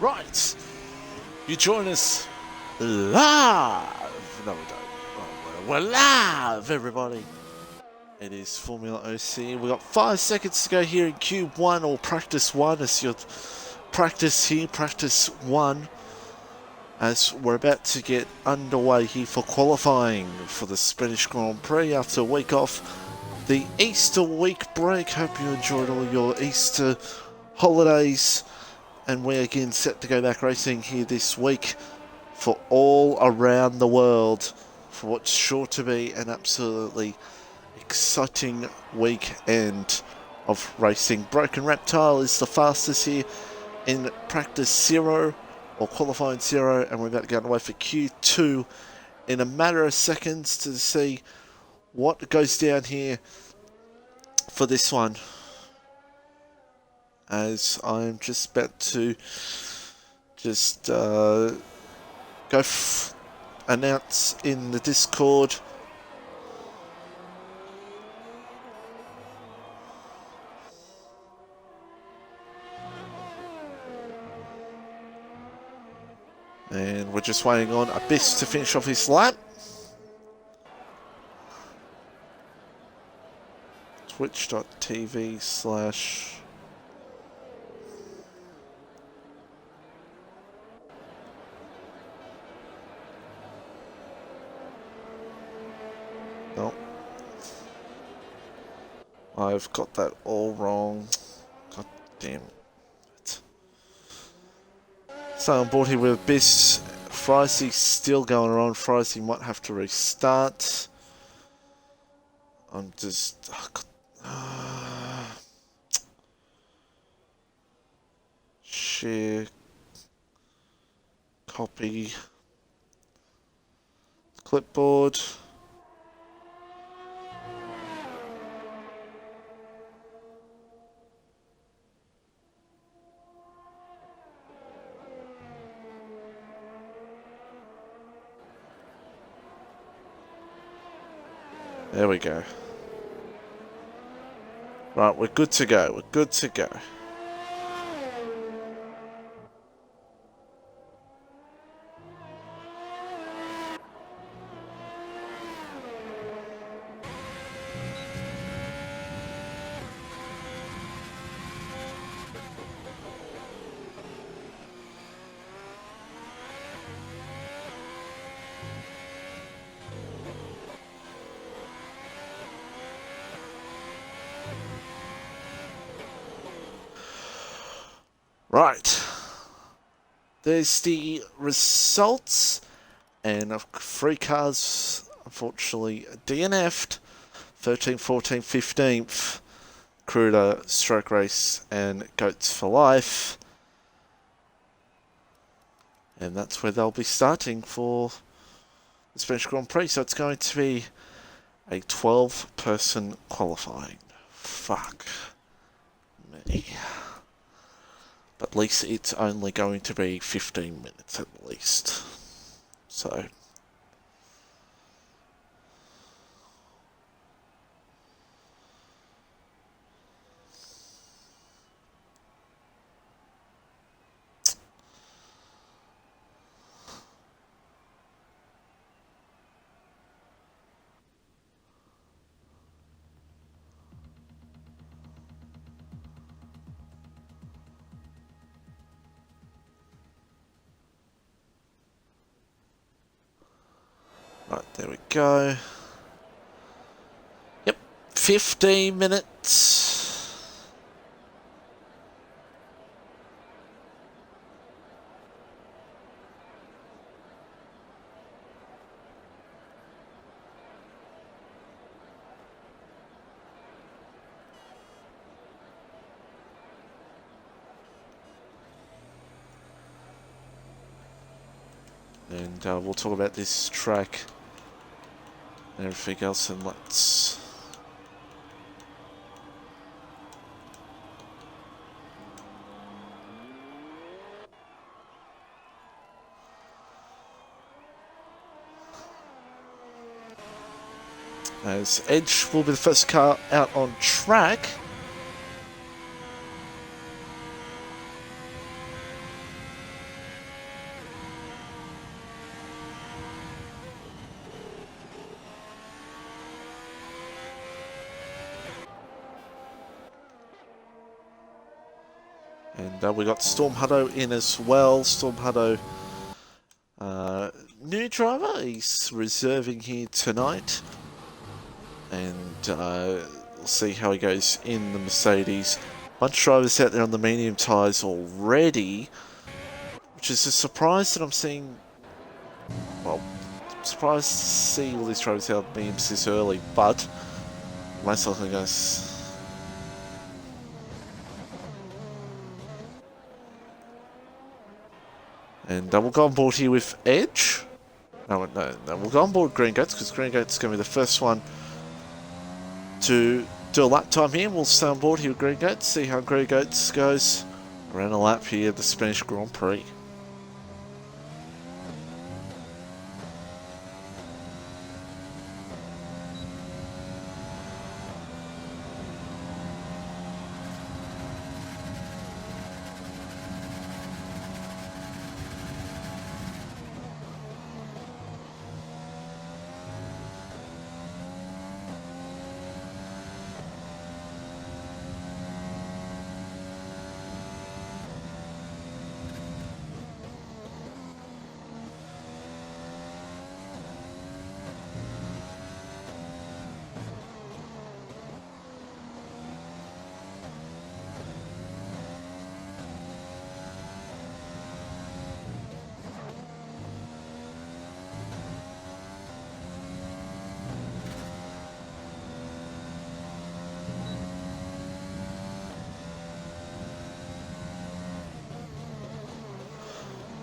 Right, you join us live. No, we don't. Oh, we're live, everybody. It is FormulaOCE. We've got 5 seconds to go here in Q1 or Practice 1 as your practice here, Practice 1. As we're about to get underway here for qualifying for the Spanish Grand Prix after a week off the Easter week break. Hope you enjoyed all your Easter holidays. And we're again set to go back racing here this week for all around the world for what's sure to be an absolutely exciting weekend of racing. Broken Reptile is the fastest here in practice 0 or qualifying 0, and we're about to go away for Q2 in a matter of seconds to see what goes down here for this one, as I'm just about to announce in the Discord and we're just waiting on Abyss to finish off his lap. Twitch.tv/ No. I've got that all wrong. God damn it. So I'm board here with Abyss. Frizy still going on. Frizy might have to restart. I'm just... share. Copy. Clipboard. There we go. Right, we're good to go. We're good to go. Right, there's the results, and free cars unfortunately DNF'd, 13th, 14th, 15th, Cruider, Stroke Race, and Goats for Life, and that's where they'll be starting for the Spanish Grand Prix. So it's going to be a 12-person qualifying. Fuck me. But at least it's only going to be 15 minutes at least. So... right, there we go. Yep, 15 minutes. And we'll talk about this track and everything else, and let's... As Edge will be the first car out on track. And we got Storm Hutto in as well. Storm Hutto, new driver. He's reserving here tonight. And we'll see how he goes in the Mercedes. Bunch of drivers out there on the medium tyres already, which is a surprise that I'm seeing. Well, I'm surprised to see all these drivers out of mediums this early, but most likely goes. And we'll go on board here with Edge. No, we'll go on board Green Goats, because Green Goats is going to be the first one to do a lap time here. We'll stay on board here with Green Goats, see how Green Goats goes around a lap here at the Spanish Grand Prix.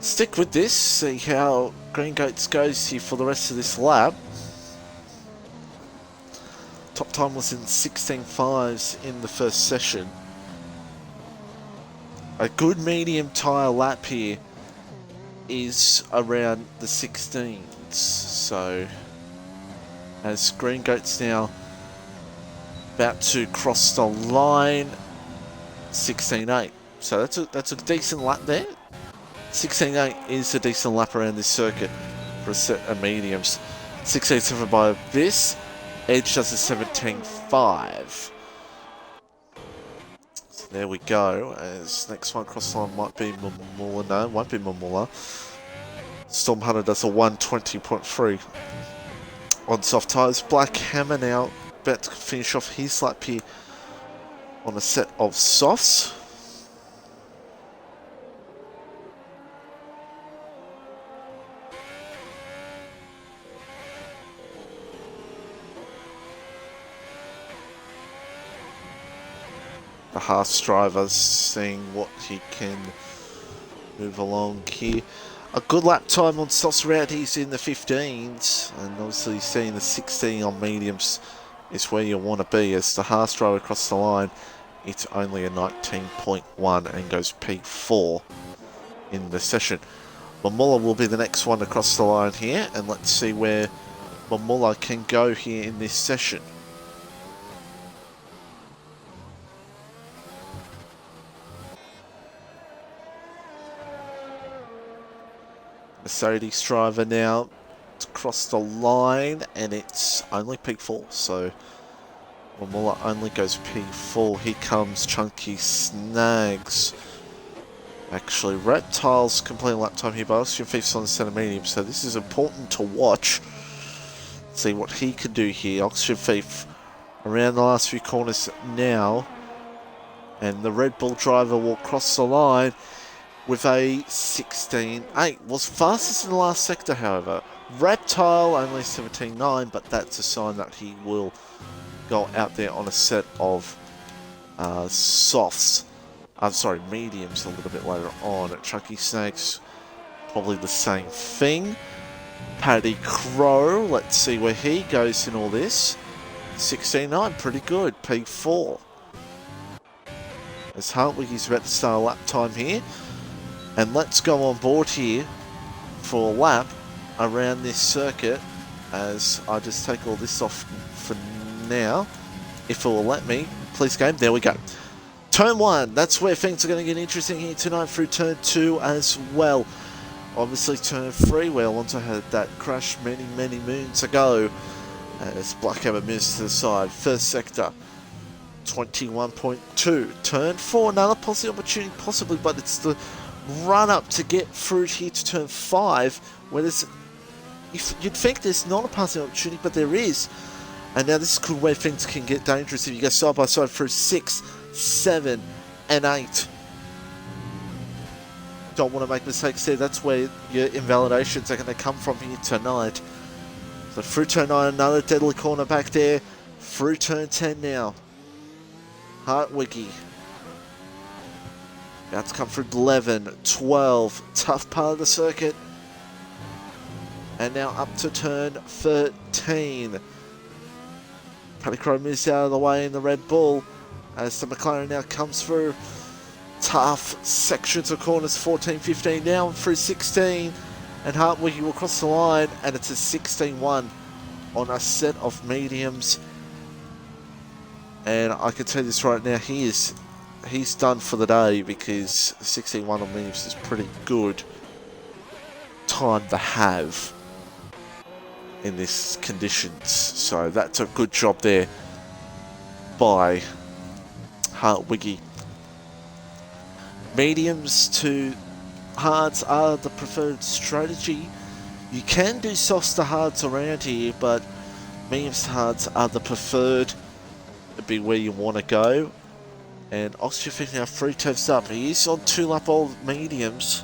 Stick with this, see how Green Goats goes here for the rest of this lap. Top time was in 16.5s in the first session. A good medium tyre lap here is around the 16s. So as Green Goats now about to cross the line, 16.8. So that's a decent lap there. 16.8 is a decent lap around this circuit for a set of mediums. 16.7 by this. Edge does a 17.5. So there we go. As next one across the line might be Mamula. No, it won't be Mamula. Storm Hunter does a 120.3 on soft tyres. Black Hammer now about to finish off his lap here on a set of softs. The Haas driver seeing what he can move along here. A good lap time on softs around, he's in the 15s, and obviously seeing the 16 on mediums is where you want to be. As the Haas driver across the line, it's only a 19.1 and goes P4 in the session. Mamula will be the next one across the line here, and let's see where Mamula can go here in this session. Mercedes driver now to cross the line, and it's only P4, so Mamula only goes P4. Here comes Chunky Snags. Actually, Reptile's completing lap time here, but Oxygen Thief's on the centre medium, so this is important to watch. See what he can do here. Oxygen Thief around the last few corners now, and the Red Bull driver will cross the line with a 16.8. Was fastest in the last sector, however. Reptile only 17.9, but that's a sign that he will go out there on a set of softs. I'm sorry, mediums a little bit later on. Chucky Snakes, probably the same thing. Paddy Crow, let's see where he goes in all this. 16.9, pretty good. P4. As Hartwig is about to start a lap time here. And let's go on board here for a lap around this circuit, as I just take all this off for now. If it will let me. Please game. There we go. Turn 1. That's where things are going to get interesting here tonight, through turn 2 as well. Obviously turn 3 where Alonso had that crash many moons ago. As Blackhammer moves to the side. First sector. 21.2. Turn 4, another possible opportunity, possibly, but it's the run up to get through here to turn 5, where there's, you'd think there's not a passing opportunity, but there is. And now this is cool where things can get dangerous if you go side by side through 6, 7, and 8. Don't want to make mistakes there. That's where your invalidations are going to come from here tonight. So through turn 9, another deadly corner back there. Through turn 10 now. Hartwiggy. About to come through 11, 12. Tough part of the circuit. And now up to turn 13. Paddychrome is out of the way in the Red Bull as the McLaren now comes through. Tough sections of corners, 14, 15 down through 16. And Hartwiggy will cross the line, and it's a 16-1 on a set of mediums. And I can tell you this right now, he's done for the day, because 16-1 on mediums is pretty good time to have in this conditions. So that's a good job there by Hartwiggy. Mediums to hards are the preferred strategy. You can do softs to hards around here, but mediums to hards are the preferred. It'd be where you want to go. And Oxyfig now 3 tenths up. He is on 2-lap old mediums.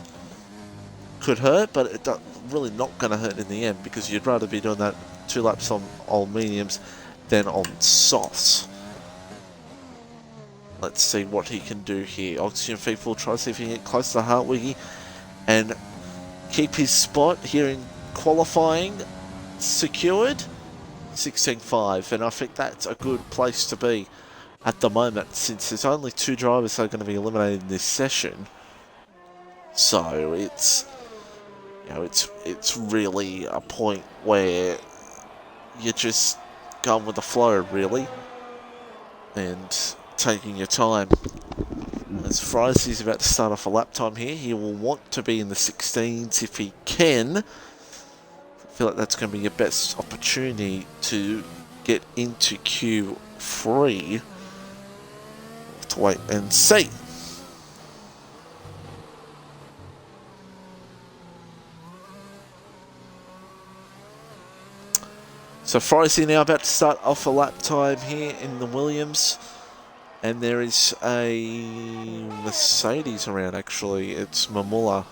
Could hurt, but it's really not going to hurt in the end, because you'd rather be doing that 2 laps on old mediums than on softs. Let's see what he can do here. Oxygen Feed will try to see if he can get close to Hartwiggy and keep his spot here in qualifying secured. 16.5, and I think that's a good place to be at the moment, since there's only 2 drivers that are going to be eliminated in this session. So it's, you know, it's really a point where you're just going with the flow, really, and taking your time. As Fries is about to start off a lap time here, he will want to be in the 16s if he can. I feel like that's going to be your best opportunity to get into Q3. We'll have to wait and see. So Frizy now about to start off a lap time here in the Williams. And there is a Mercedes around, actually. It's Mamula.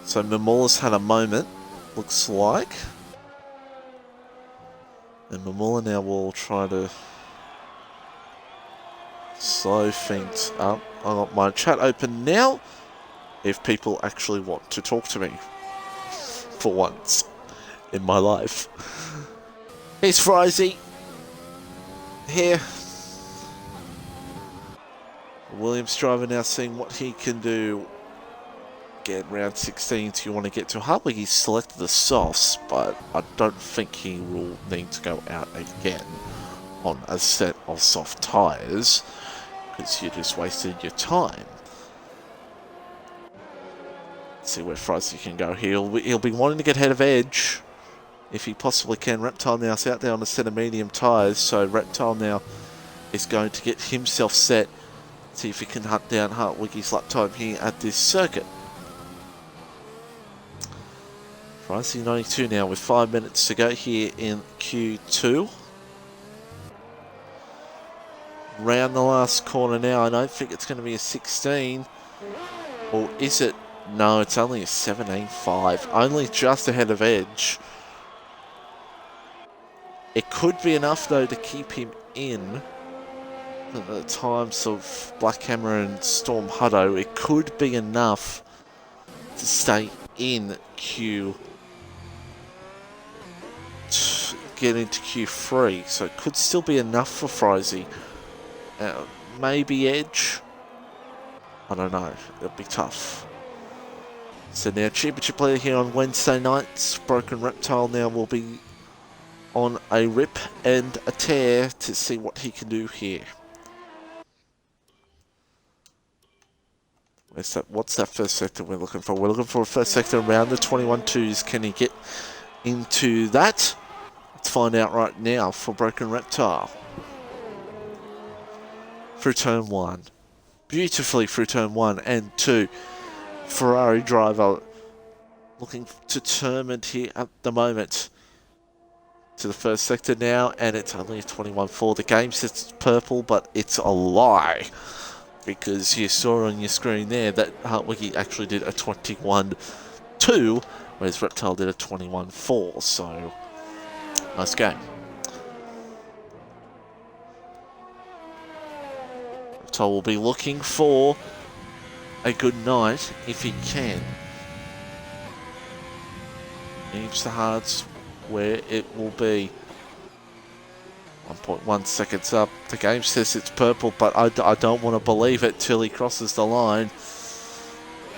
So Mamula's had a moment, looks like. And Mamula now will try to slow things up. I've got my chat open now, if people actually want to talk to me. For once in my life. Here's Frizy. Here. Williams driver now seeing what he can do. Get round 16, so you want to get to Hartwig. He's selected the softs, but I don't think he will need to go out again on a set of soft tyres, because you just wasted your time. Let's see where Frizy can go. He'll be wanting to get ahead of Edge if he possibly can. Reptile now is out there on a set of medium tyres, so Reptile now is going to get himself set. See if he can hunt down Hartwiggy's lap time here at this circuit. Frizy 92 now with 5 minutes to go here in Q2. Round the last corner now. I don't think it's going to be a 16. Or is it? No, it's only a 17.5. Only just ahead of Edge. It could be enough, though, to keep him in. At the times of Black Hammer and Storm Hutto, it could be enough to stay in Q. Get into Q3, so it could still be enough for Frizy. Maybe Edge. I don't know. It'll be tough. So now championship player here on Wednesday nights. Broken Reptile now will be on a rip and a tear to see what he can do here. What's that first sector we're looking for? We're looking for a first sector around the 21.2s. Can he get into that? Let's find out right now for Broken Reptile. through turn 1. Beautifully through turn 1 and 2. Ferrari driver looking determined here at the moment. To the first sector now, and it's only a 21.4. The game says it's purple, but it's a lie. Because you saw on your screen there that Hartwiggy actually did a 21.2, whereas Reptile did a 21.4. So, nice game. Reptile will be looking for a good night if he can. Aims the hards where it will be. 1.1 seconds up. The game says it's purple, but I don't want to believe it till he crosses the line.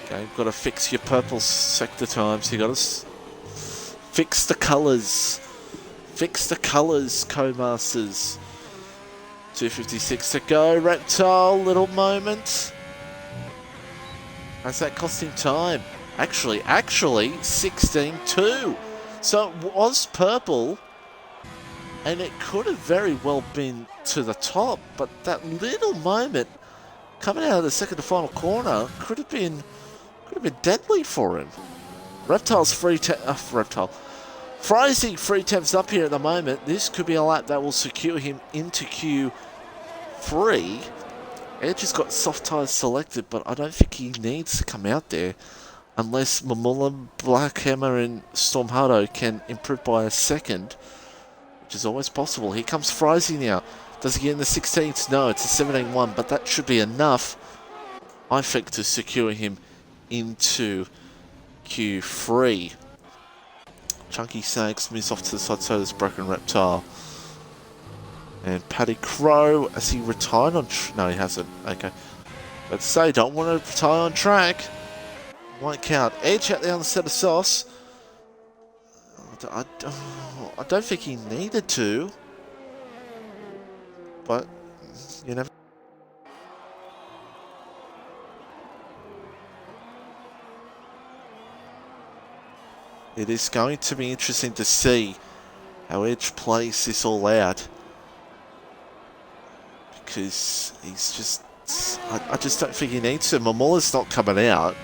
Okay, got to fix your purple sector times. You got to fix the colours. Fix the colours, Co-Masters. 2:56 to go. Reptile, little moment. Has that cost him time? Actually, 16.2. So it was purple. And it could have very well been to the top, but that little moment coming out of the second to final corner could have been deadly for him. Reptile's Frizy free temps up here at the moment. This could be a lap that will secure him into Q3. Edge has got soft tyres selected, but I don't think he needs to come out there unless Mamula, Black Hammer and Storm Hardo can improve by a second. Which is always possible. Here comes Frizy now. Does he get in the 16th? No, it's a 17.1, but that should be enough, I think, to secure him into Q3. Chunky Sags moves off to the side, so does Broken Reptile. And Paddy Crow, has he retired on... No, he hasn't. Okay. Let's say, don't want to retire on track. Won't count. Edge out there on the set of sauce. I don't think he needed to, but you never. It is going to be interesting to see how Edge plays this all out, because he's just. I just don't think he needs to. Mamula's not coming out,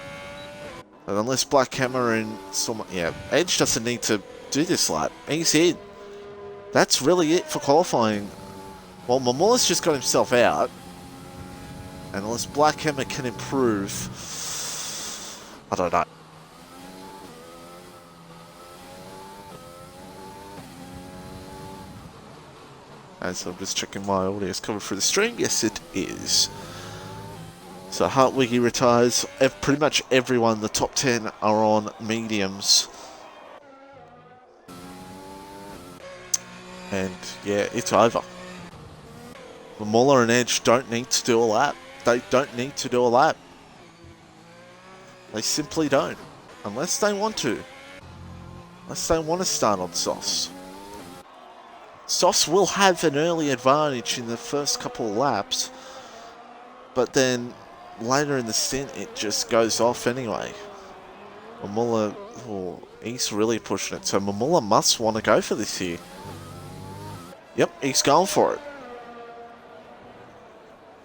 and unless Black Hammer and someone, yeah, Edge doesn't need to do this lap. He's in. That's really it for qualifying. Well, Mamula's just got himself out. And unless Black Hammer can improve, I don't know. And so I'm just checking my audio is coming through the stream. Yes, it is. So Hartwiggy retires. Pretty much everyone, the top 10 are on mediums. And yeah, it's over. Mamula and Edge don't need to do a lap. They don't need to do a lap. They simply don't. Unless they want to. Unless they want to start on Sauce. Sauce will have an early advantage in the first couple of laps. But then later in the stint, it just goes off anyway. Mamula, oh, he's really pushing it. So Mamula must want to go for this here. Yep, he's going for it.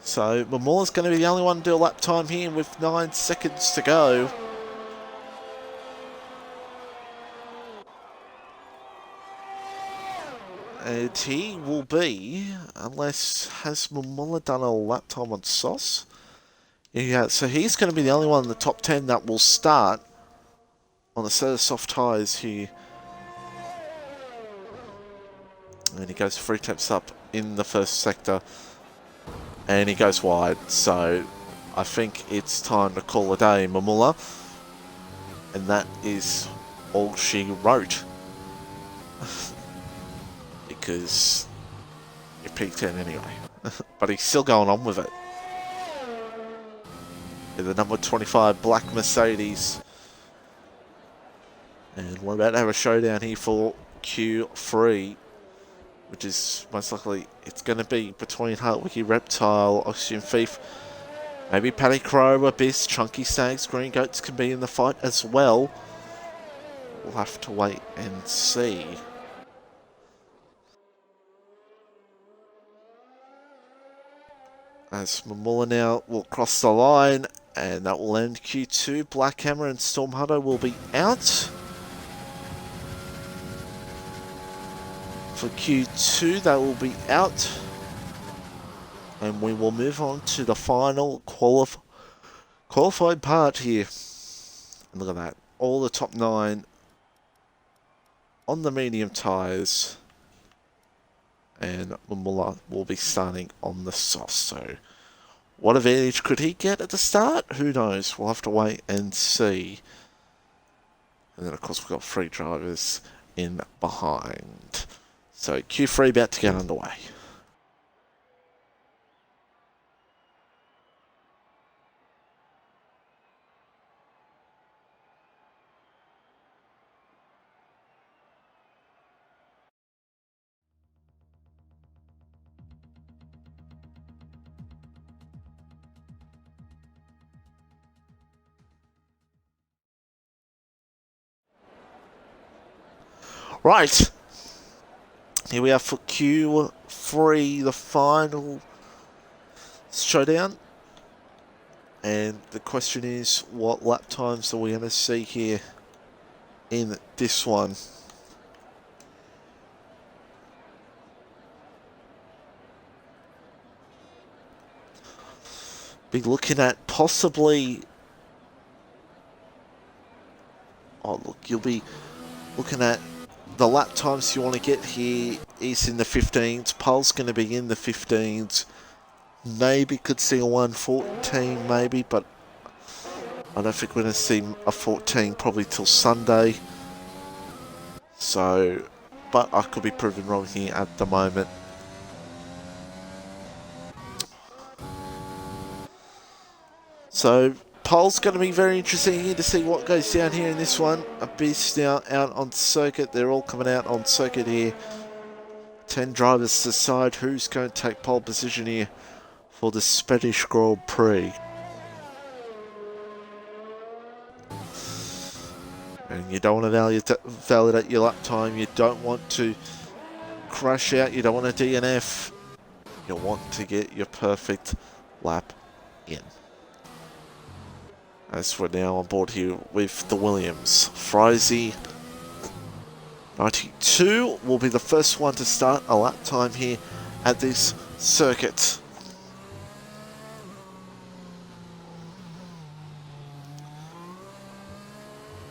So Mamula's going to be the only one to do a lap time here with 9 seconds to go. And he will be, unless, has Mamula done a lap time on Sauce? Yeah, so he's going to be the only one in the top 10 that will start on a set of soft tyres here. And he goes 3 temps up in the first sector. And he goes wide. So I think it's time to call a day, Mamula. And that is all she wrote. Because he peaked 10 anyway. But he's still going on with it. In the number 25 black Mercedes. And we're about to have a showdown here for Q3. Which is most likely, it's going to be between Hartwiggy, Reptile, Oxygen Thief, maybe Paddy Crow, Abyss, Chunky Stags, Green Goats can be in the fight as well. We'll have to wait and see. As Mamula now will cross the line, and that will end Q2. Black Hammer and Storm Hunter will be out. For Q2, they will be out. And we will move on to the final qualified part here. And look at that. All the top 9 on the medium tyres. And Mamula will be starting on the soft. So what advantage could he get at the start? Who knows? We'll have to wait and see. And then, of course, we've got 3 drivers in behind. So Q3 about to get underway. Right. Here we are for Q3, the final showdown. And the question is, what lap times are we going to see here in this one? Be looking at possibly... Oh, look, you'll be looking at the lap times you want to get here is in the 15s. Pole's going to be in the 15s. Maybe could see a 1:14, maybe, but I don't think we're going to see a 14 probably till Sunday. So, but I could be proven wrong here at the moment. So, pole's going to be very interesting here to see what goes down here in this one. Abyss now out on circuit. They're all coming out on circuit here. 10 drivers decide who's going to take pole position here for the Spanish Grand Prix. And you don't want to validate your lap time. You don't want to crash out. You don't want to DNF. You want to get your perfect lap in. As we're now on board here with the Williams. Frizy 92 will be the first one to start a lap time here at this circuit.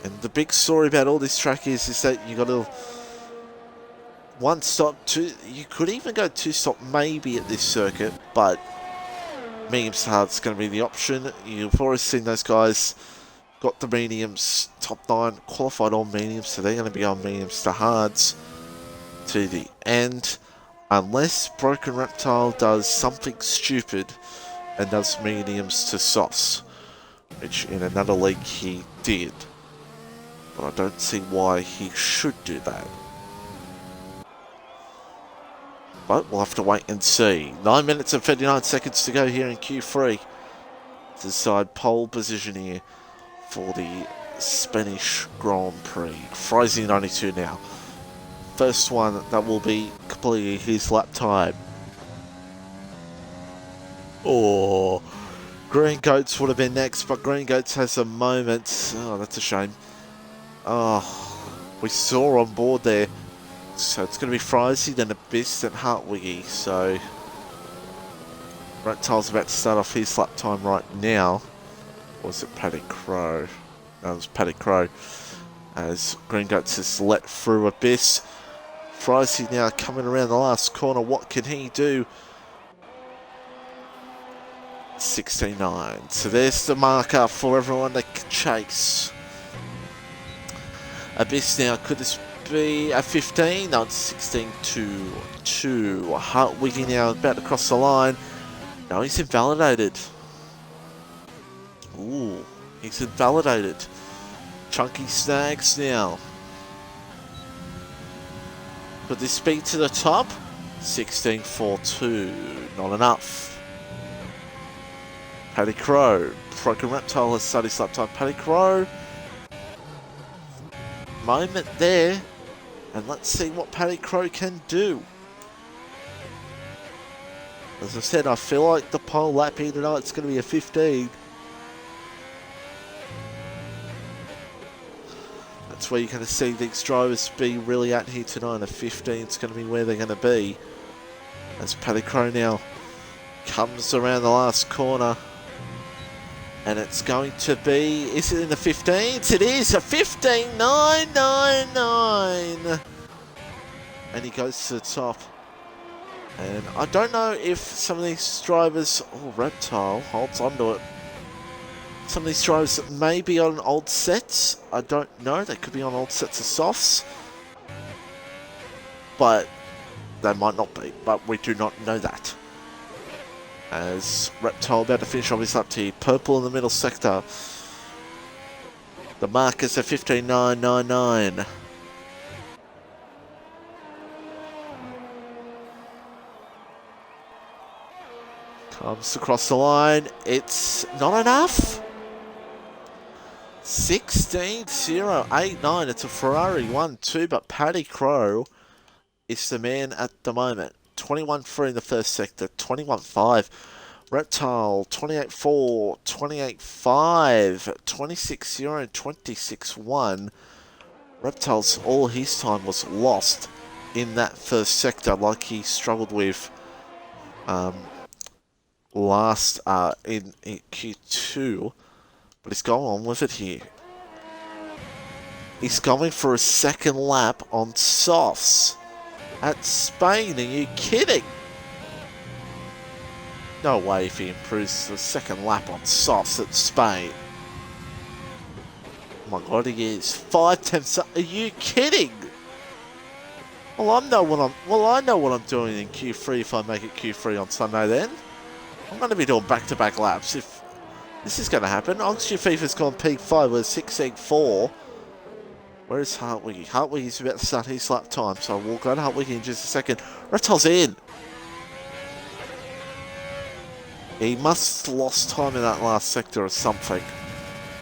And the big story about all this track is that you got to one stop, two. You could even go 2 stop maybe at this circuit, but mediums to hard's going to be the option. You've already seen those guys got the mediums, top 9 qualified on mediums, so they're going to be on mediums to hards to the end, unless Broken Reptile does something stupid and does mediums to softs, which in another league he did. But I don't see why he should do that. But we'll have to wait and see. 9 minutes and 39 seconds to go here in Q3 to decide pole position here for the Spanish Grand Prix. Frizy 92 now. First one that will be completely his lap time. Oh, Green Goats would have been next, but Green Goats has a moment. Oh, that's a shame. Oh, we saw on board there. So it's going to be Frizy, then Abyss, then Hartwiggy. So Reptile's about to start off his lap time right now. Or was it Paddy Crow? No, it was Paddy Crow. As Green Goats has let through Abyss. Frizy now coming around the last corner. What can he do? 69. So there's the marker for everyone to chase. Abyss now, could this be a 15? No, it's 16 to 2. Hartwiggy now about to cross the line. No, he's invalidated. Ooh, he's invalidated. Chunky snags now. Could this be to the top? 16.42. Not enough. Paddy Crow. Broken Reptile has started his lap time. Paddy Crow. Moment there. And let's see what Paddy Crow can do. As I said, I feel like the pole lap here tonight is going to be a 15. That's where you're going to see these drivers be really at here tonight. A 15 is going to be where they're going to be. As Paddy Crowe now comes around the last corner. And it's going to be, is it in the 15s? It is a 15.999. And he goes to the top. And I don't know if some of these drivers, oh, Reptile holds onto it. Some of these drivers may be on old sets. I don't know. They could be on old sets of softs. But they might not be. But we do not know that. As Reptile about to finish off his lap here. Purple in the middle sector. The mark is a 15.999. Comes across the line. It's not enough. 16.089. It's a Ferrari 1-2, but Paddy Crowe is the man at the moment. 21.3 in the first sector, 21.5. Reptile, 28.4, 28.5, 26.0, 26.1. Reptile's all his time was lost in that first sector, like he struggled with last in Q2. But he's going on with it here. He's going for a second lap on softs at Spain. Are you kidding? No way if he improves the second lap on softs at Spain. Oh my god, he is 5 tenths up. Are you kidding? Well, I know what I'm doing in Q3 if I make it Q3 on Sunday. Then I'm going to be doing back-to-back laps if this is going to happen. Oxygen FIFA's gone peak 5 with 16.4. Where is Hartwig? Hartwig's about to start his lap time, so we'll go to Hartwig in just a second. Reptile's in. He must have lost time in that last sector or something.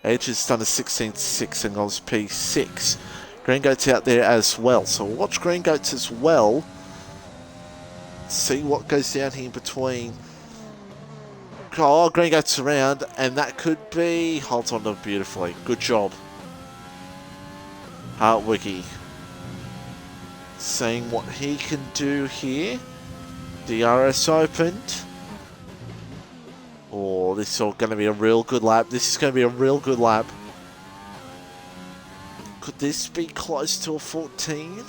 Edge has done a 16.6 and goes P6. Green Goat's out there as well, so we'll watch Green Goats as well. See what goes down here in between. Oh, Green Goat's around, and that could be... Holds on to it beautifully. Good job. Hartwiggy. Seeing what he can do here. DRS opened. Oh, this is all going to be a real good lap. This is going to be a real good lap. Could this be close to a 14?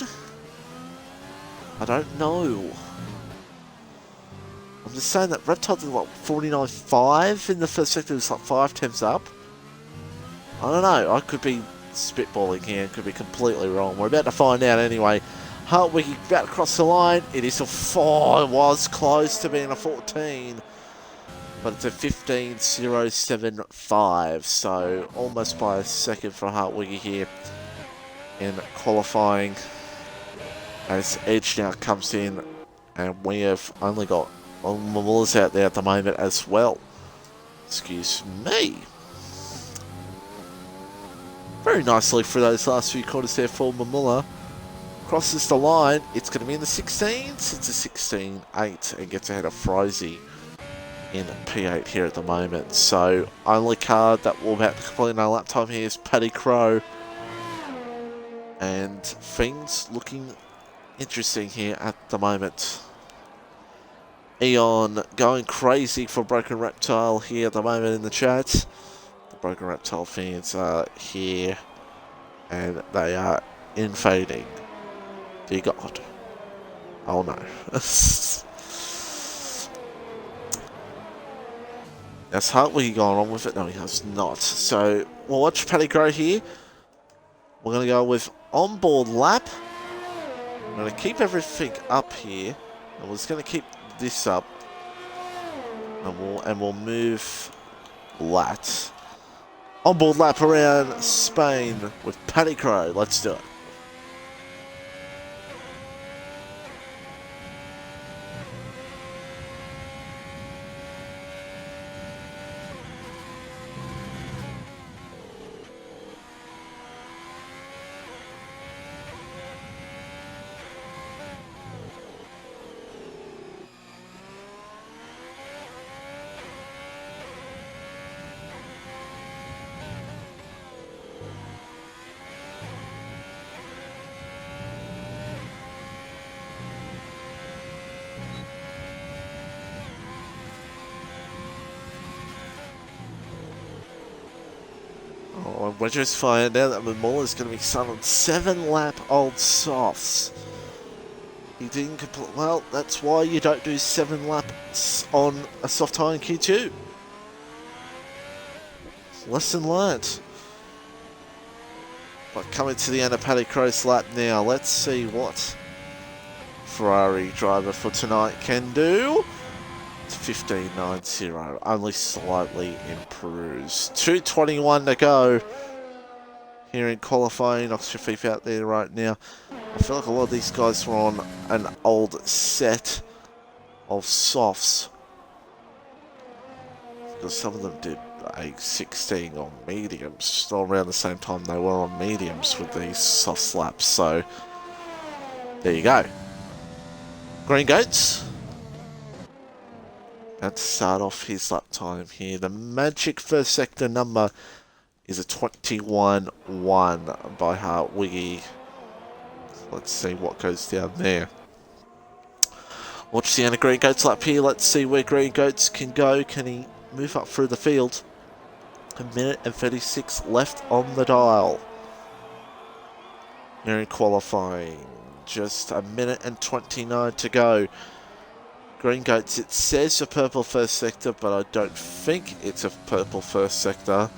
I don't know. I'm just saying that Reptile did like 49.5 in the first sector. It was like 5 tenths up. I don't know. I could be spitballing here. Could be completely wrong. We're about to find out anyway. Hartwig about to cross the line. It is a 4. It was close to being a 14. But it's a 15.075. So almost by a second for Hartwig here in qualifying. As Edge now comes in. And we have only got Mamula's out there at the moment as well. Excuse me. Very nicely for those last few quarters there for Mamula. Crosses the line. It's going to be in the 16s. It's a 16.8 and gets ahead of Frozy in P8 here at the moment. So, only car that will about to complete our lap time here is Paddy Crowe. And things looking interesting here at the moment. Eon going crazy for Broken Reptile here at the moment in the chat. The Broken Reptile fans are here and they are invading. Dear God. Oh no. Has Hartwig gone on with it? No, he has not. So, we'll watch Paddy Crowe here. We're going to go with onboard lap. I'm going to keep everything up here. And we're just going to keep this up. And we'll move lat. Onboard lap around Spain with Paddy Crowe. Let's do it. Oh, we're just finding out that Mamula's going to be selling 7-lap old softs. He didn't complete. Well, that's why you don't do 7 laps on a soft tire in Q2. Lesson learnt. But coming to the end of Paddy Crow's lap now, let's see what Ferrari driver for tonight can do. It's 15.90, only slightly improves. 2:21 to go here in qualifying. Oxford out there right now. I feel like a lot of these guys were on an old set of softs, because some of them did a 16 on mediums, still around the same time they were on mediums with these soft slaps. So there you go. Green Goats about to start off his lap time here. The magic first sector number is a 21.1 by Hartwiggy. Let's see what goes down there. Watch the end of Green Goats lap here. Let's see where Green Goats can go. Can he move up through the field? 1:36 left on the dial. Here in qualifying. Just 1:29 to go. Green Goats, it says a purple first sector, but I don't think it's a purple first sector.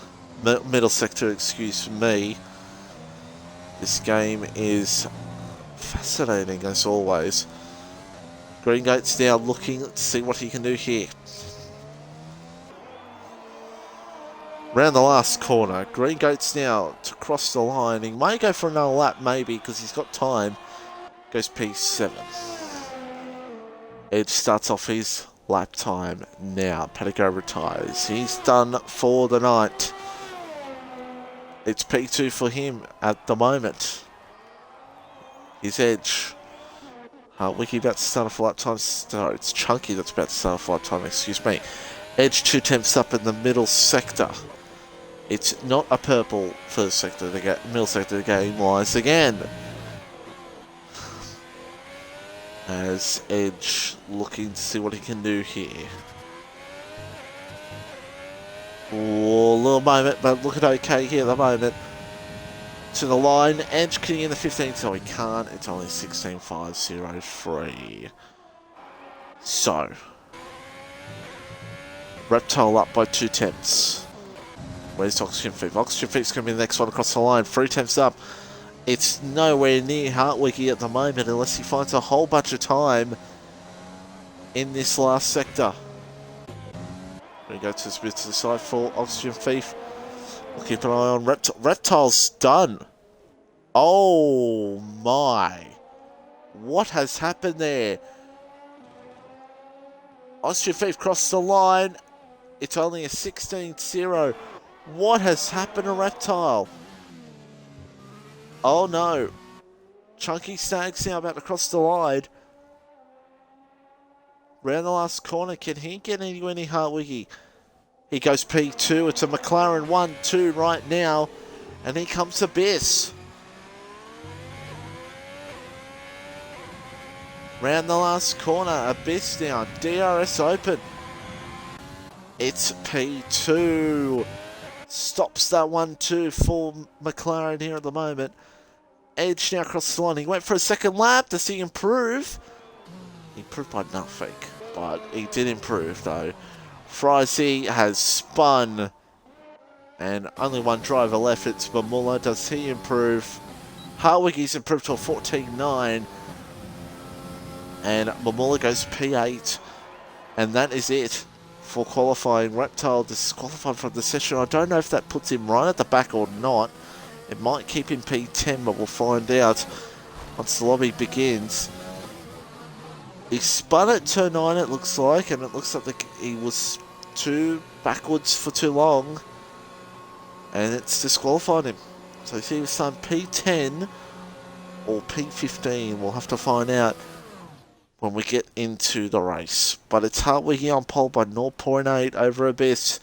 Middle sector, excuse me. This game is fascinating as always. Green Goats now looking to see what he can do here. Round the last corner. Green Goats now to cross the line. He may go for another lap, maybe, because he's got time. Goes P7. Edge starts off his lap time now. Pedigo retires. He's done for the night. It's P2 for him at the moment. His Edge. Wiki about to start off lap time. Sorry, it's Chunky that's about to start off lap time, excuse me. Edge 2 tenths up in the middle sector. It's not a purple first sector, the middle sector game wise again. As Edge looking to see what he can do here. Oh, a little moment, but looking okay here at the moment. To the line, Edge getting in the 15, so he can't. It's only 16.503. So, Reptile up by 2 tenths. Where's Oxygen Thief? Oxygen Thief's going to be the next one across the line. 3 tenths up. It's nowhere near Hartwiggy at the moment unless he finds a whole bunch of time in this last sector. We go to the side for Oxygen Thief. We'll keep an eye on Reptile. Reptile's done. Oh my. What has happened there? Oxygen Thief crossed the line. It's only a 16.0. What has happened to Reptile? Oh no. Chunky Snags now about to cross the line. Round the last corner, can he get anywhere near Hartwiggy? He goes P2. It's a McLaren 1-2 right now. And here comes Abyss. Round the last corner, Abyss now. DRS open. It's P2. Stops that 1-2 for McLaren here at the moment. Edge now across the line. He went for a second lap. Does he improve? He improved by nothing, but he did improve though. Frizy has spun, and only one driver left. It's Mamula. Does he improve? Hartwiggy's improved to a 14.9, and Mamula goes P8, and that is it for qualifying. Reptile disqualified from the session. I don't know if that puts him right at the back or not. It might keep him P10, but we'll find out once the lobby begins. He spun at turn 9, it looks like, and it looks like he was too backwards for too long, and it's disqualified him. So if he was done P10 or P15, we'll have to find out when we get into the race. But it's Hartwiggy on pole by 0.8 over Abyss.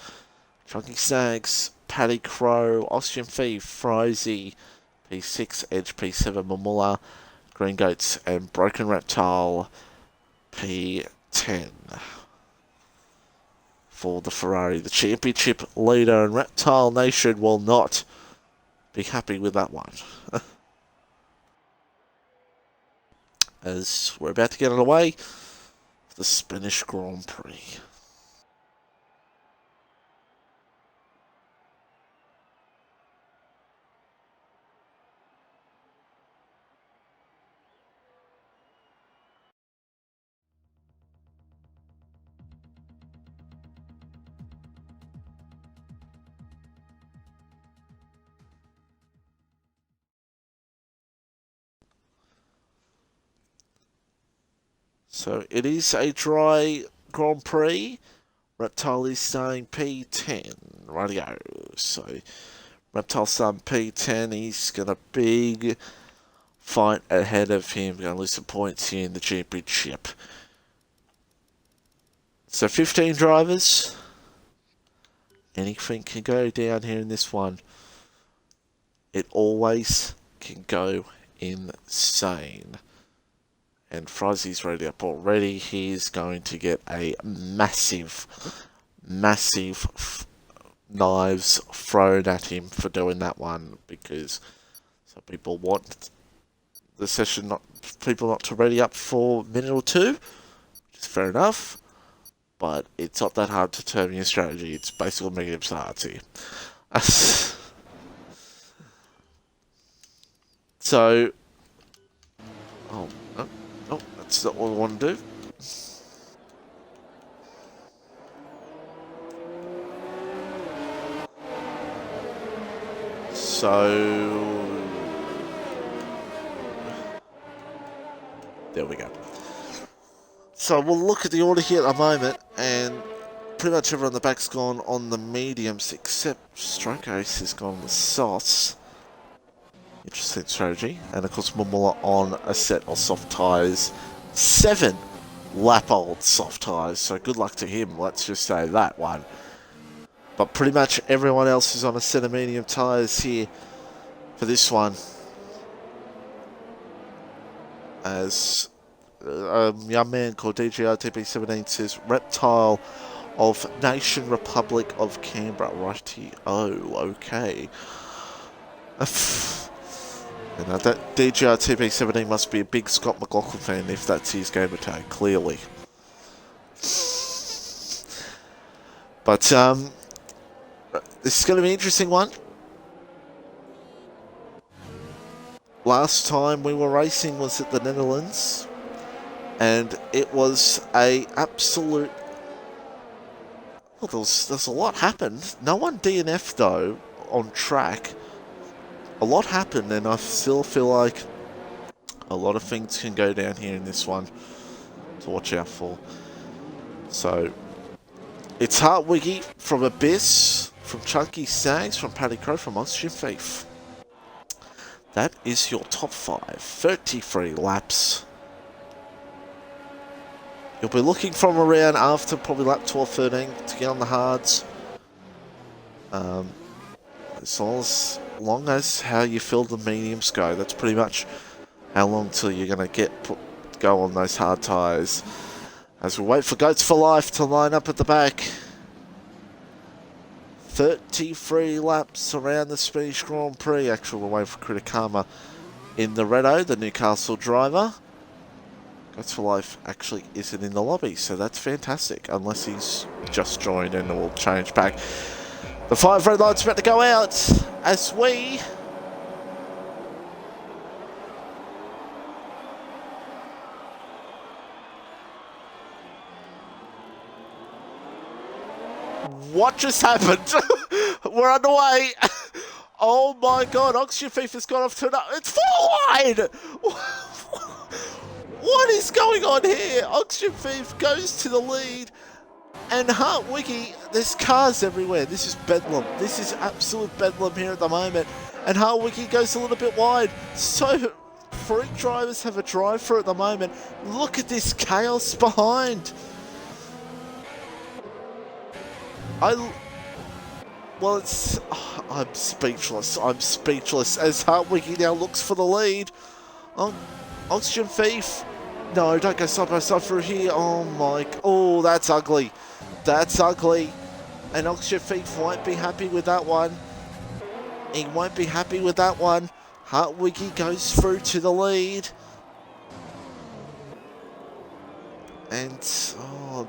Chunky Snags, Paddy Crow, Oxygen Thief, Frizy, P6, Edge P7, Mamula, Green Goats, and Broken Reptile, P10. for the Ferrari. The championship leader and Reptile Nation will not be happy with that one. As we're about to get underway, the Spanish Grand Prix. So it is a dry Grand Prix. Reptile is starting P10. Rightio. So Reptile starting P10. He's got a big fight ahead of him. Going to lose some points here in the championship. So 15 drivers. Anything can go down here in this one. It always can go insane. And Frozzy's ready up already. He's going to get a massive knives thrown at him for doing that one, because some people want the session people not to ready up for a minute or two, which is fair enough. But it's not that hard to determine your strategy. It's basically making him start here. So, oh, that's not what we want to do. So, there we go. So we'll look at the order here at the moment, and pretty much everyone on the back's gone on the mediums, except FormulaOCE has gone on the softs. Interesting strategy. And of course Mumula on a set of soft tyres. 7 lap-old soft tyres, so good luck to him, let's just say that one. But pretty much everyone else is on a set of medium tyres here for this one. As a young man called DGRTP17 says, Reptile of Nation Republic of Canberra. Righty. Oh, okay. And that DGRTP17 must be a big Scott McLaughlin fan if that's his gamer tag, clearly. But this is going to be an interesting one. Last time we were racing was at the Netherlands, and it was a absolute... Well, there's a lot happened. No one DNF'd though on track. A lot happened, and I still feel like a lot of things can go down here in this one to watch out for. So it's Heart Wiggy from Abyss, from Chunky Sags, from Paddy Crow, from Oxygen Thief. That is your top 5. 33 laps. You'll be looking from around after probably lap 12, 13 to get on the hards. As long as how you feel the mediums go, that's pretty much how long till you're going to go on those hard tyres. As we wait for Goats for Life to line up at the back. 33 laps around the Spanish Grand Prix. Actually, we're waiting for Criticama in the Renault, the Newcastle driver. Goats for Life actually isn't in the lobby, so that's fantastic. Unless he's just joined and will change back. The 5 red lights about to go out as we... What just happened? We're underway. Oh my god, Oxygen Thief has gone off to another... It's 4 wide! What is going on here? Oxygen Thief goes to the lead. And Heart Wiggy, there's cars everywhere. This is bedlam. This is absolute bedlam here at the moment. And Heart Wiggy goes a little bit wide. So, 3 drivers have a drive through at the moment. Look at this chaos behind. Well, it's... Oh, I'm speechless. I'm speechless as Heart Wiggy now looks for the lead. Oxygen Thief. No, don't go side by side through here. Oh my... Oh, that's ugly. That's ugly. And Oxygen Thief won't be happy with that one. He won't be happy with that one. Hartwiggy goes through to the lead. And 7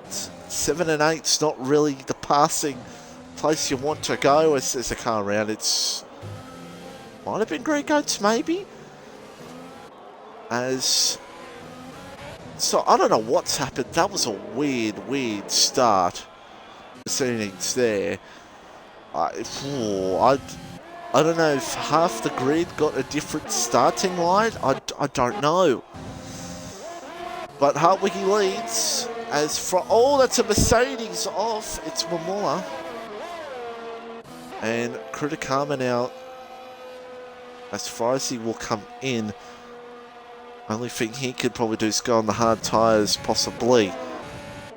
and 8's not really the passing place you want to go as there's a car around. It's might have been Green Goats maybe. So I don't know what's happened. That was a weird start. Proceedings there. I don't know if half the grid got a different starting line. I don't know. But Hartwiggy leads as from that's a Mercedes off. It's Momola. And Kritikama now, as far as he will come in. Only thing he could probably do is go on the hard tyres, possibly.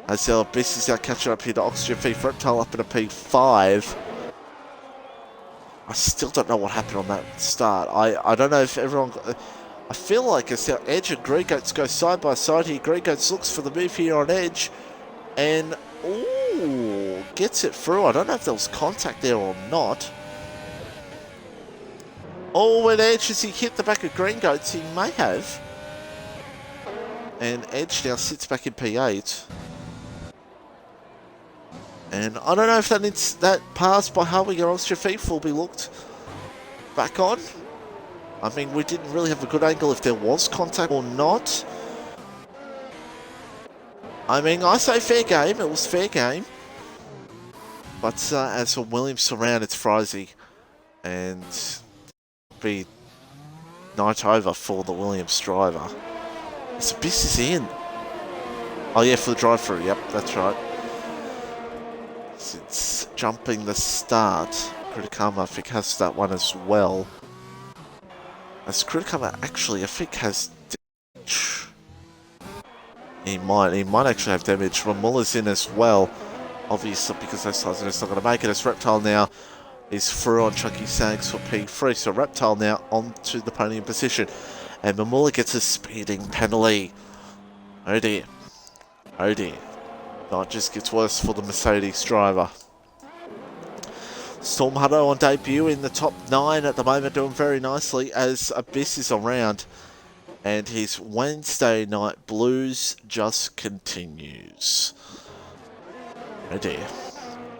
As the Abyss is now catching up here to Oxygen Thief. Reptile up in a P5. I still don't know what happened on that start. I don't know if everyone... I feel like as our Edge and Green Goats go side by side here. Green Goats looks for the move here on Edge. And, ooh, gets it through. I don't know if there was contact there or not. Oh, when Edge, as he hit the back of Green Goats, he may have. And Edge now sits back in P8. And I don't know if that pass by Hartwiggy or Oxygen Thief will be looked back on. I mean, we didn't really have a good angle if there was contact or not. I mean, I say fair game. It was fair game. But as for Williams surround, it's Frizy. And be night over for the Williams driver. This Abyss is in. Oh yeah, for the drive-through. Yep, that's right. It's jumping the start. Kritikama, I think, has that one as well. As Kritikama actually, I think, has damage. He might actually have damage. Ramula's in as well. Obviously, because those tyres are just not going to make it. As Reptile now is through on Chunky Sags for P3. So Reptile now onto the podium position. And Mamula gets a speeding penalty. Oh dear. Oh dear. No, it just gets worse for the Mercedes driver. Storm Hutto on debut in the top 9 at the moment, doing very nicely as Abyss is around. And his Wednesday night blues just continues. Oh dear.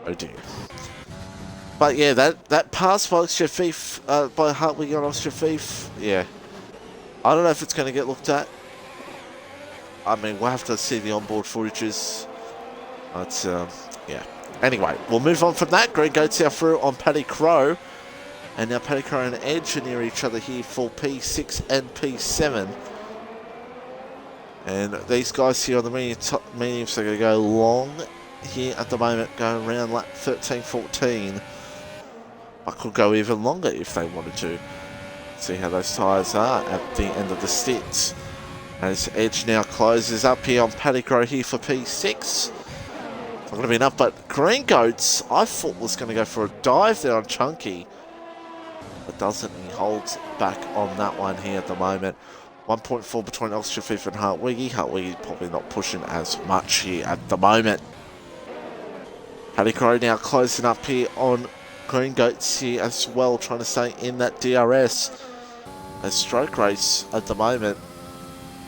Oh dear. But yeah, that pass by Oxygen Thief, by Hartwiggy on Oxygen Thief, yeah. I don't know if it's going to get looked at. I mean, we'll have to see the onboard footages. But, yeah. Anyway, we'll move on from that. Green Goats now through on Paddy Crow. And now Paddy Crow and Edge are near each other here for P6 and P7. And these guys here on the mediums are going to go long here at the moment, going around lap 13-14. But could go even longer if they wanted to. See how those tyres are at the end of the stint. As Edge now closes up here on Paddy Crow here for P6. Not going to be enough, but Green Goats, I thought was going to go for a dive there on Chunky. But doesn't. He holds back on that one here at the moment. 1.4 between Oxygen Thief and Hartwiggy. Hartwiggy probably not pushing as much here at the moment. Paddy Crow now closing up here on Green Goats here as well, trying to stay in that DRS. A stroke race at the moment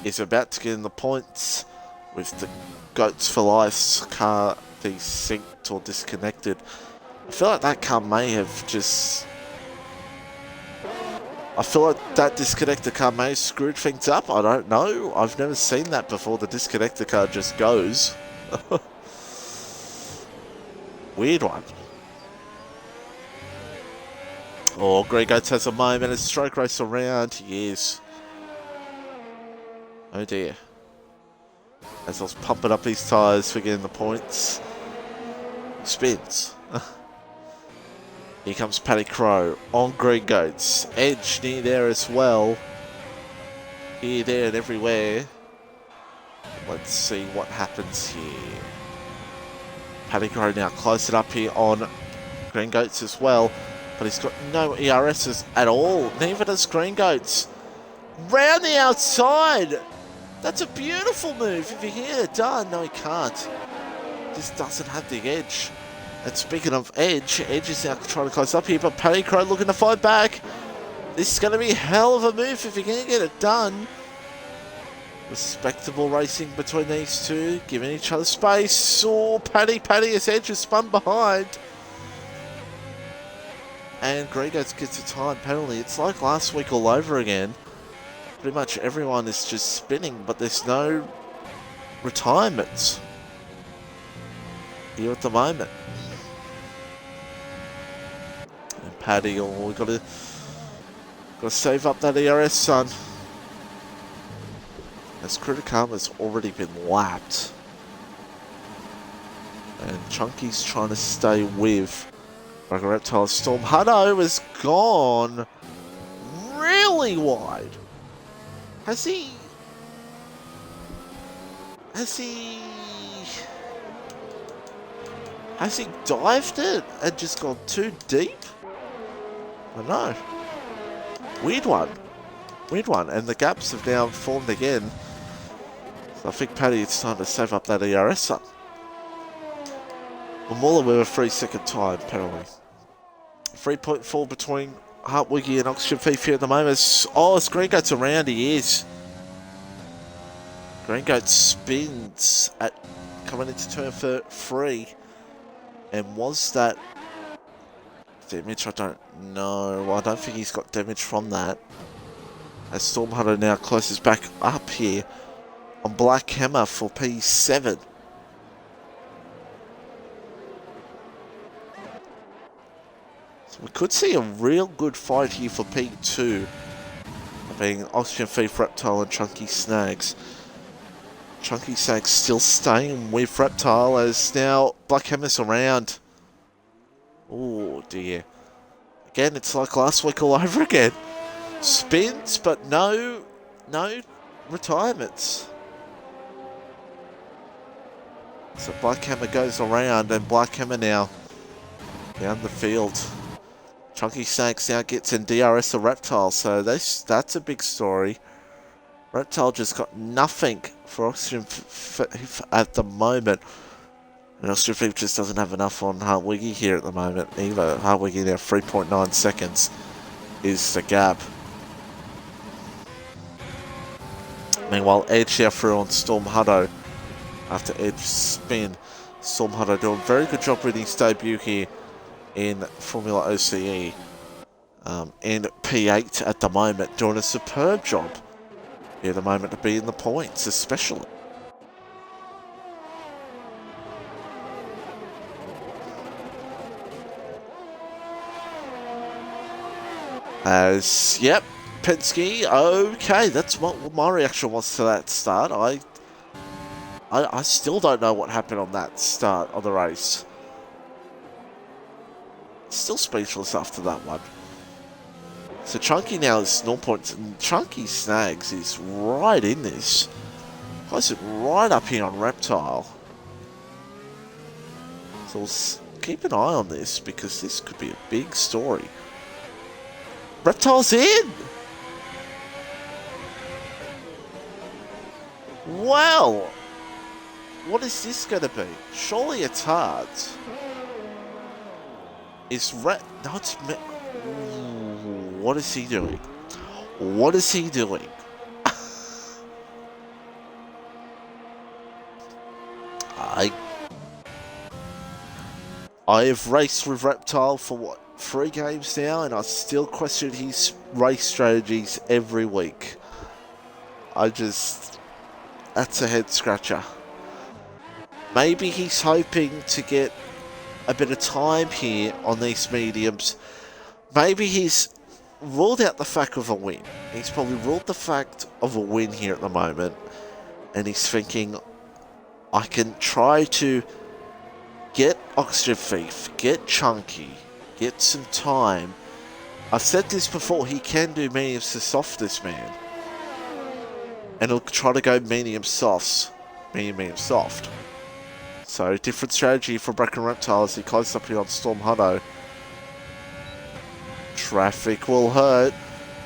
is about to get in the points with the Goats for Life's car desynced or disconnected. I feel like that car may have just... I feel like that disconnector car may have screwed things up. I don't know. I've never seen that before. The disconnector car just goes. Weird one. Oh, Green Goats has a moment. A stroke race around. Yes. Oh dear. As I was pumping up these tyres for getting the points. Spins. Here comes Paddy Crow on Green Goats. Edge near there as well. Here, there and everywhere. Let's see what happens here. Paddy Crow now close it up here on Green Goats as well. But he's got no ERSs at all. Neither does Green Goats. Round the outside. That's a beautiful move. If you hear it done. No, he can't. just doesn't have the edge. And speaking of edge, Edge is now trying to close up here, but Paddy Crow looking to fight back. This is going to be a hell of a move if he can get it done. Respectable racing between these two, giving each other space. Oh, Paddy as Edge is spun behind. And Gregos gets a time penalty. It's like last week all over again. Pretty much everyone is just spinning, but there's no retirements here at the moment. And Paddy, oh, we've got to save up that ERS, son. As Criticam has already been lapped. And Chunky's trying to stay with Rocket Reptile. Storm Hutto has gone really wide. Has he dived it and just gone too deep? I don't know. Weird one. And the gaps have now formed again. So I think Paddy, it's time to save up that ERS up. Mamula with a 3-second time penalty. 3.4 between Hartwiggy and Oxygen Thief here at the moment. Oh, it's Green Goat's around, he is. Green Goat spins at coming into turn 3. And was that damage? I don't know. Well, I don't think he's got damage from that. As Storm Hunter now closes back up here on Black Hammer for P7. So we could see a real good fight here for P2. Being Oxygen Thief, Reptile and Chunky Snags. Chunky Snags still staying with Reptile as now Black Hammer's around. Oh dear. Again, it's like last week all over again. Spins, but no retirements. So Black Hammer goes around, and Black Hammer now down the field. Chunky Snags now gets in DRS a Reptile, so that's a big story. Reptile just got nothing for Oxygen at the moment. And Oxygen Thief just doesn't have enough on Hartwiggy here at the moment either. Hartwiggy now 3.9 seconds is the gap. Meanwhile, Edge here through on Storm Hutto. After Edge spin, Storm Hutto doing a very good job with his debut here in FormulaOCE. In P8 at the moment, doing a superb job here at the moment to be in the points, especially. As, yep, Penske, okay, that's what my reaction was to that start. I still don't know what happened on that start of the race. Still speechless after that one. So Chunky now is 0 points, and Chunky Snags is right in this. Close it right up here on Reptile. So we'll keep an eye on this, because this could be a big story. Reptile's in! Well, what is this going to be? Surely it's hard. Is no, it's what is he doing? What is he doing? I have raced with Reptile for what, 3 games now, and I still question his race strategies every week. That's a head scratcher. Maybe he's hoping to get a bit of time here on these mediums. Maybe he's ruled out the fact of a win. He's probably ruled the fact of a win here at the moment, and he's thinking, I can try to get Oxygen Thief, get Chunky, get some time. I've said this before, he can do mediums to soft, this man. And he'll try to go medium softs. Medium soft. So, different strategy for Bracken Reptile as he closes up here on Storm Hutto. Traffic will hurt.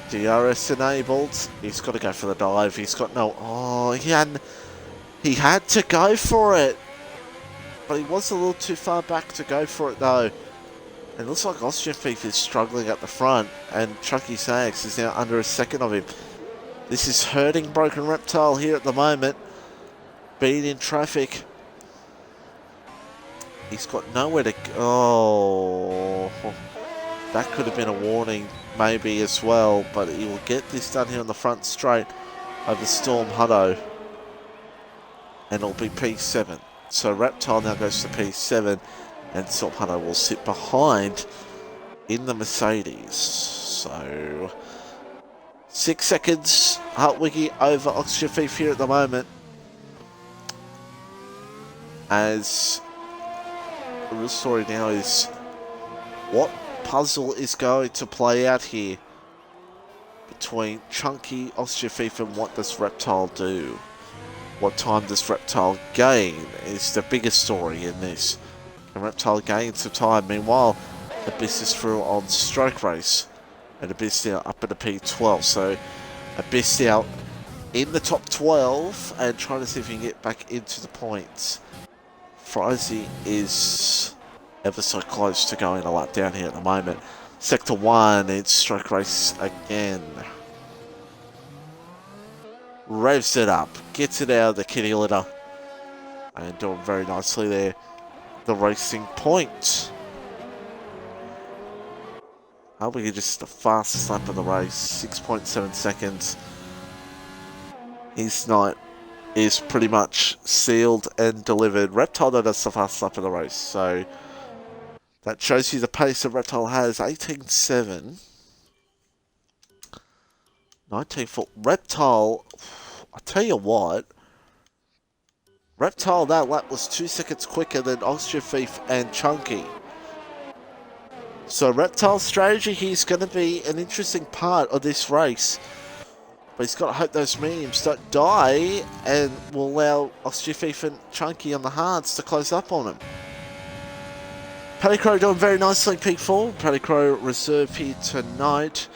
DRS enabled. He's got to go for the dive. He's got no... Oh, he had to go for it. but he was a little too far back to go for it though. And it looks like Austrian Thief is struggling at the front, and Chucky Sags is now under a second of him. This is hurting Broken Reptile here at the moment, being in traffic. He's got nowhere to go. Oh, that could have been a warning maybe as well, but he will get this done here on the front straight over Storm Hutto. And it'll be P7. So Reptile now goes to P7, and Storm Hutto will sit behind in the Mercedes. So 6 seconds, Hartwiggy over Austrian Thief here at the moment. As the real story now is what puzzle is going to play out here between Chunky, Austrian Thief, and what does Reptile do? What time does Reptile gain is the biggest story in this. And Reptile gains some time. Meanwhile, Abyss is through on Stroke Race. And Abyss now up at the P12. So Abyss now in the top 12 and trying to see if he can get back into the points. Frizy is ever so close to going a lap down here at the moment. Sector 1, it's Stroke Race again. Revs it up, gets it out of the kitty litter, and doing very nicely there. The racing point. Hartwiggy just the fastest lap of the race, 6.7 seconds. His night is pretty much sealed and delivered. Reptile though does the fastest lap of the race, so that shows you the pace that Reptile has. 18.7. 19.4. Reptile, I tell you what, Reptile that lap was 2 seconds quicker than Austrian Thief and Chunky. So Reptile's strategy here is going to be an interesting part of this race. But he's got to hope those mediums don't die and will allow Austrian Thief and Chunky on the hards to close up on him. Paddy Crow doing very nicely in P4. Paddy Crow reserve here tonight.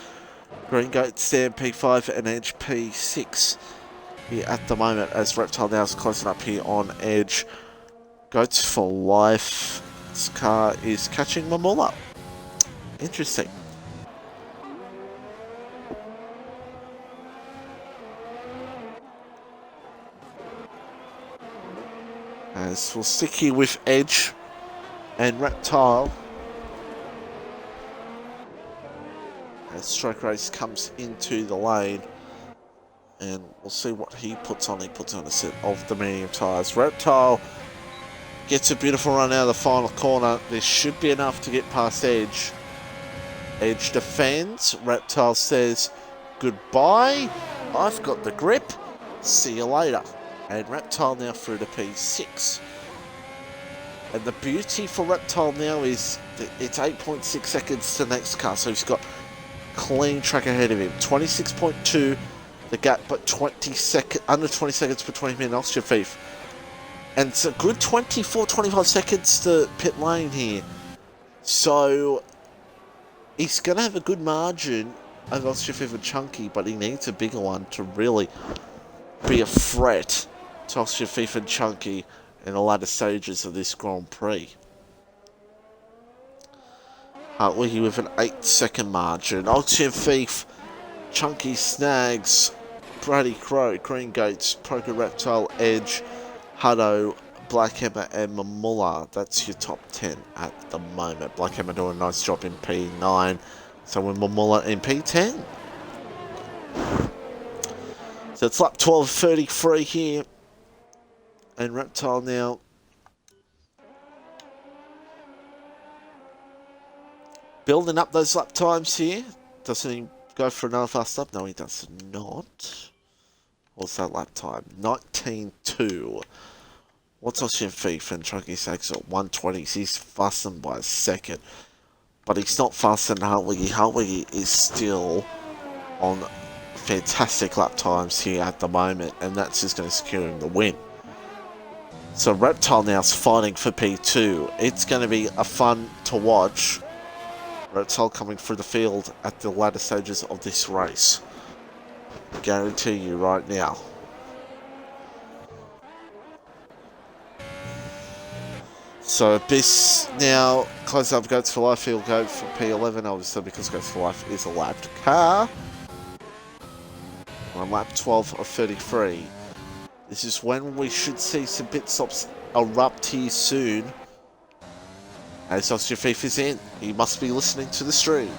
Green Goat stand P5 and Edge P6 here at the moment as Reptile now is closing up here on Edge. Goats for life. This car is catching Mamula. Interesting. As we'll stick here with Edge and Reptile as Stroke Race comes into the lane, and we'll see what he puts on. He puts on a set of the medium tyres. Reptile gets a beautiful run out of the final corner. There should be enough to get past Edge. Edge defends. Reptile says goodbye. I've got the grip. See you later. And Reptile now through to P6. And the beauty for Reptile now is that it's 8.6 seconds to the next car. So he's got clean track ahead of him. 26.2 the gap, but under 20 seconds between him and Austrian Thief. And it's a good 24-25 seconds to pit lane here. So he's going to have a good margin over Austrian Thief and Chunky, but he needs a bigger one to really be a threat to Austrian Thief and Chunky in the latter stages of this Grand Prix. Hartwiggy with an 8-second margin. Austrian Thief, Chunky Snags, Brady Crow, Green Gates, Poker Reptile, Edge, Hutto, Black Hammer and Mamula. That's your top 10 at the moment. Black Hammer doing a nice job in P9. So with Mamula in P10. So it's lap 12.33 here. And Reptile now building up those lap times here. Doesn't he go for another fast lap? No, he does not. What's that lap time? 19.2. What's Austrian Thief and Chunky Sags at 120? He's faster by a second. But he's not faster than Hartwiggy. Hartwiggy is still on fantastic lap times here at the moment. And that's just going to secure him the win. So Reptile now is fighting for P2. It's going to be a fun to watch. Reptile coming through the field at the latter stages of this race. Guarantee you right now. So Abyss now close up Goats for Life. He'll go for P11, obviously, because Goats for Life is a lapped car. On lap 12 of 33. This is when we should see some pit stops erupt here soon. As Osteofief is in. He must be listening to the stream.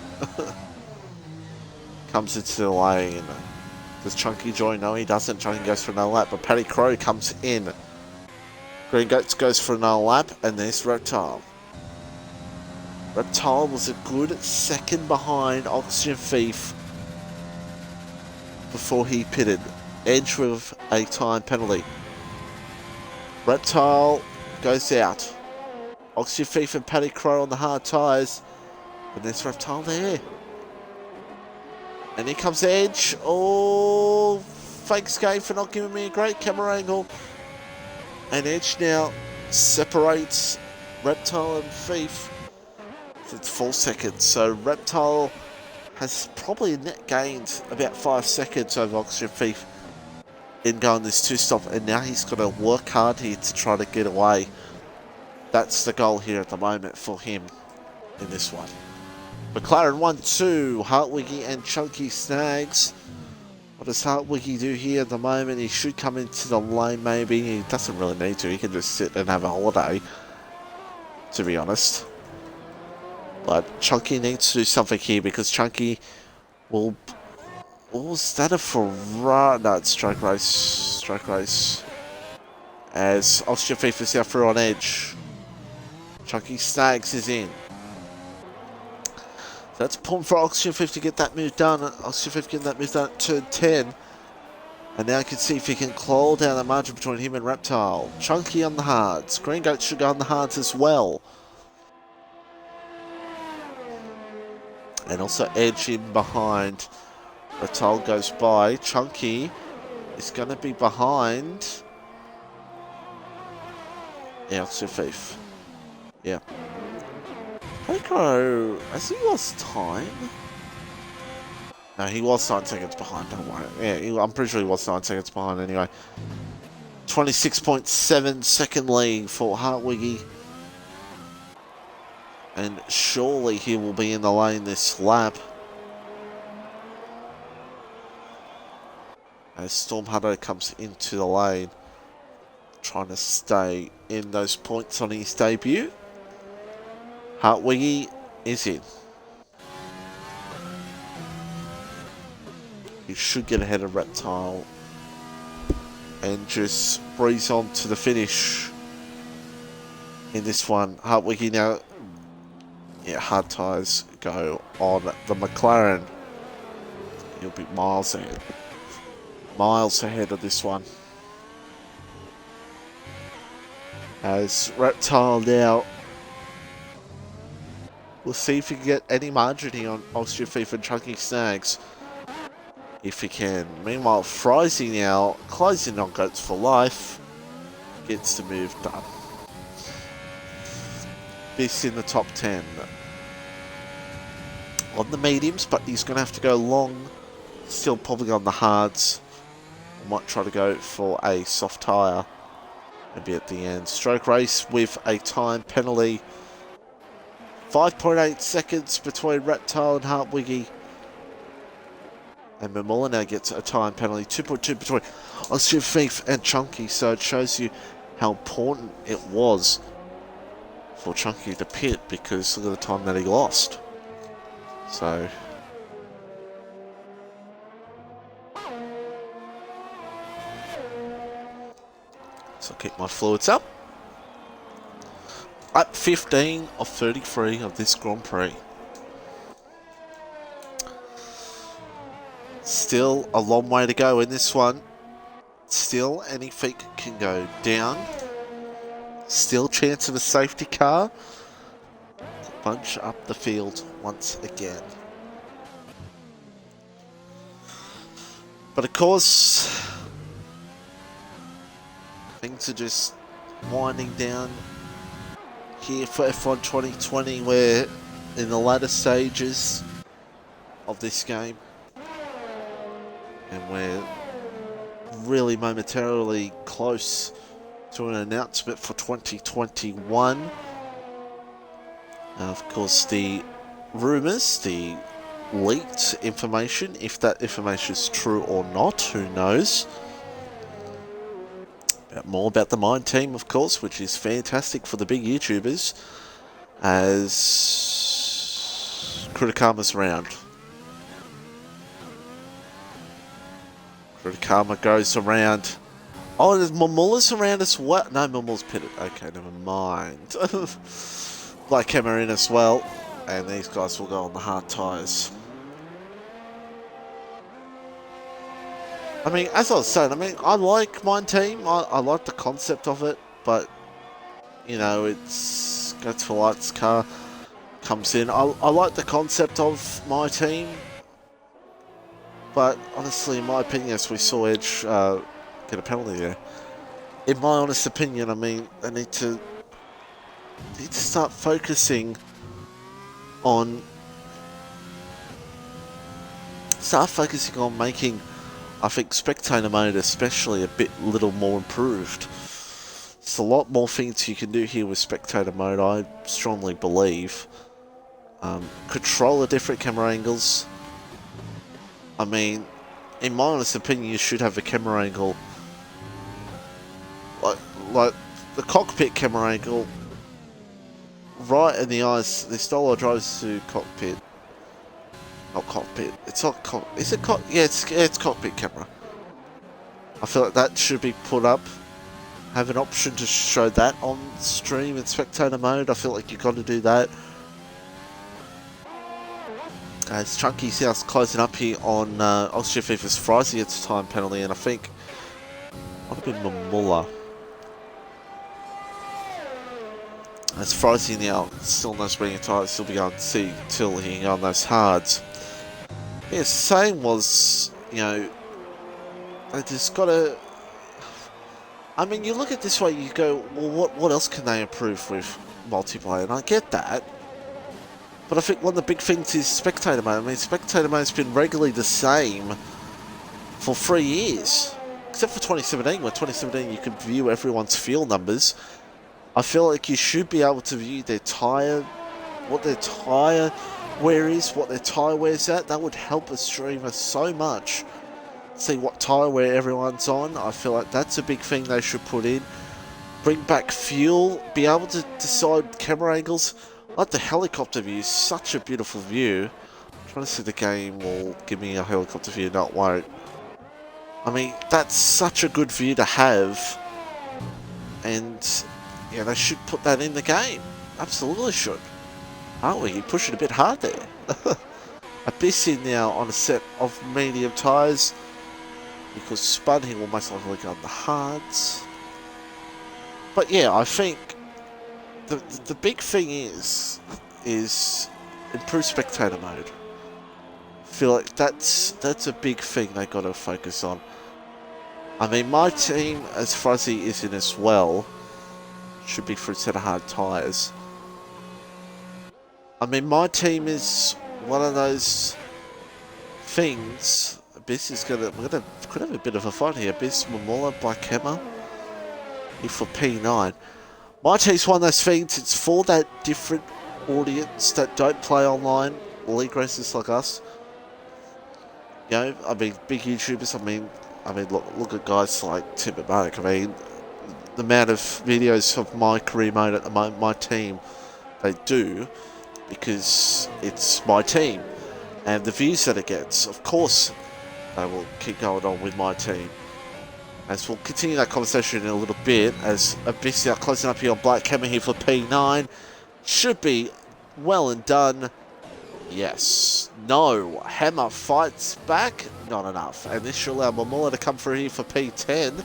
Comes into the lane. Does Chunky join? No, he doesn't. Chunky goes for another lap, but Paddy Crow comes in. Green Goats goes for another lap, and there's Reptile. Reptile was a good second behind Oxygen Thief before he pitted. Edge with a time penalty. Reptile goes out. Oxygen Thief and Paddy Crow on the hard tyres, and there's Reptile there. And here comes Edge. Oh, fake skate for not giving me a great camera angle. And Edge now separates Reptile and Thief. It's 4 seconds. So Reptile has probably net gained about 5 seconds over Oxygen Thief in going this 2-stop. And now he's got to work hard here to try to get away. That's the goal here at the moment for him in this one. McLaren 1-2, Hartwiggy and Chunky Snags. What does Hartwiggy do here at the moment? He should come into the lane maybe. He doesn't really need to. He can just sit and have a holiday, to be honest. But Chunky needs to do something here because Chunky will... Oh, is that a Ferrari? No, it's stroke race. Stroke race. As Oxygen Thief is out through on Edge. Chunky Snags is in. That's important for Oxygen Thief to get that move done. Oxygen Thief getting that move done at turn 10. And now you can see if he can claw down the margin between him and Reptile. Chunky on the hards. Green Goat should go on the hards as well. And also Edge in behind. Reptile goes by. Chunky is going to be behind. Yeah, Oxygen Thief. Yeah. Poco, has he lost time? No, he was 9 seconds behind, don't worry. Yeah, I'm pretty sure he was 9 seconds behind anyway. 26.7 second lead for Hartwiggy. And surely he will be in the lane this lap. As Storm Hutto comes into the lane. Trying to stay in those points on his debut. Hartwiggy is in. He should get ahead of Reptile and just breeze on to the finish in this one. Hartwiggy now, yeah, hard tyres go on the McLaren. He'll be miles ahead. Miles ahead of this one. As Reptile now, we'll see if he can get any margin here on Oxygen Thief and Chunky Snags. If he can. Meanwhile, Frizy now, closing on Goats for Life, gets the move done. This in the top 10. On the mediums, but he's going to have to go long. Still probably on the hards. Might try to go for a soft tyre. Maybe at the end. Stroke race with a time penalty. 5.8 seconds between Reptile and Hartwiggy. And Mamola now gets a time penalty. 2.2 between Oxygen Thief and Chunky. So it shows you how important it was for Chunky to pit, because look at the time that he lost. So I'll keep my fluids up. Lap 15 of 33 of this Grand Prix. Still a long way to go in this one. Still anything can go down. Still chance of a safety car. Bunch up the field once again. But of course, things are just winding down here for F1 2020. We're in the latter stages of this game, and we're really momentarily close to an announcement for 2021. Of course, the rumours, the leaked information, if that information is true or not, who knows. More about the Mind team, of course, which is fantastic for the big YouTubers, as Kritikama's around. Kritikama goes around. Oh, there's Momula's around as well. No, Momula's pitted. Okay, never mind. Black Hammer in as well, and these guys will go on the hard tyres. I mean, as I was saying, I mean, I like my team. I like the concept of it, but, you know, it's Goats for Lights car comes in. I like the concept of my team, but honestly, in my opinion, as we saw Edge get a penalty there, in my honest opinion, I mean, they need to start focusing on making, I think, spectator mode especially a little more improved. There's a lot more things you can do here with spectator mode, I strongly believe. Control the different camera angles. I mean, in my honest opinion, you should have a camera angle like the cockpit camera angle right in the eyes. The style drives to cockpit. Not cockpit. It's not is it yeah, it's cockpit camera. I feel like that should be put up. Have an option to show that on stream in spectator mode. I feel like you've got to do that. As Chunky's house closing up here on Austria Viva's Frizy, it's a time penalty, and I think might have been Mamula. As Frizy now still no spring tyres, still be going to see till he can go on those hards. Yeah, saying was, you know, they just got to. I mean, you look at this way, you go, well, what else can they improve with multiplayer? And I get that. But I think one of the big things is spectator mode. I mean, spectator mode has been regularly the same for 3 years. Except for 2017, where 2017 you can view everyone's fuel numbers. I feel like you should be able to view their tyre, what their tyre wear is, what their tyre wear's at. That would help a streamer so much. See what tyre wear everyone's on. I feel like that's a big thing they should put in. Bring back fuel, be able to decide camera angles. Like the helicopter view, such a beautiful view. I'm trying to see the game will give me a helicopter view, not won't. I mean, that's such a good view to have. And, yeah, they should put that in the game. Absolutely should. Aren't we? You push it a bit hard there. Abyss in now on a set of medium tyres. Because Spud, he will most likely go on the hards. But yeah, I think the big thing is improve spectator mode. I feel like that's a big thing they got to focus on. I mean, my team, as Fuzzy is in as well, should be for a set of hard tyres. I mean, my team is one of those things. Abyss is could have a bit of a fight here. Abyss, Momola, Black Hammer, here for P9. My team's one of those things, it's for that different audience that don't play online, league racers like us. You know, I mean, big YouTubers, I mean, look at guys like Tim and Mark. I mean, the amount of videos of my career mode at the moment, my team, they do, because it's my team. And the views that it gets, of course, they will keep going on with my team. As we'll continue that conversation in a little bit, as Abyss now closing up here on Black Hammer here for P9. Should be well and done. Yes. No. Hammer fights back. Not enough. And this should allow Momola to come through here for P10.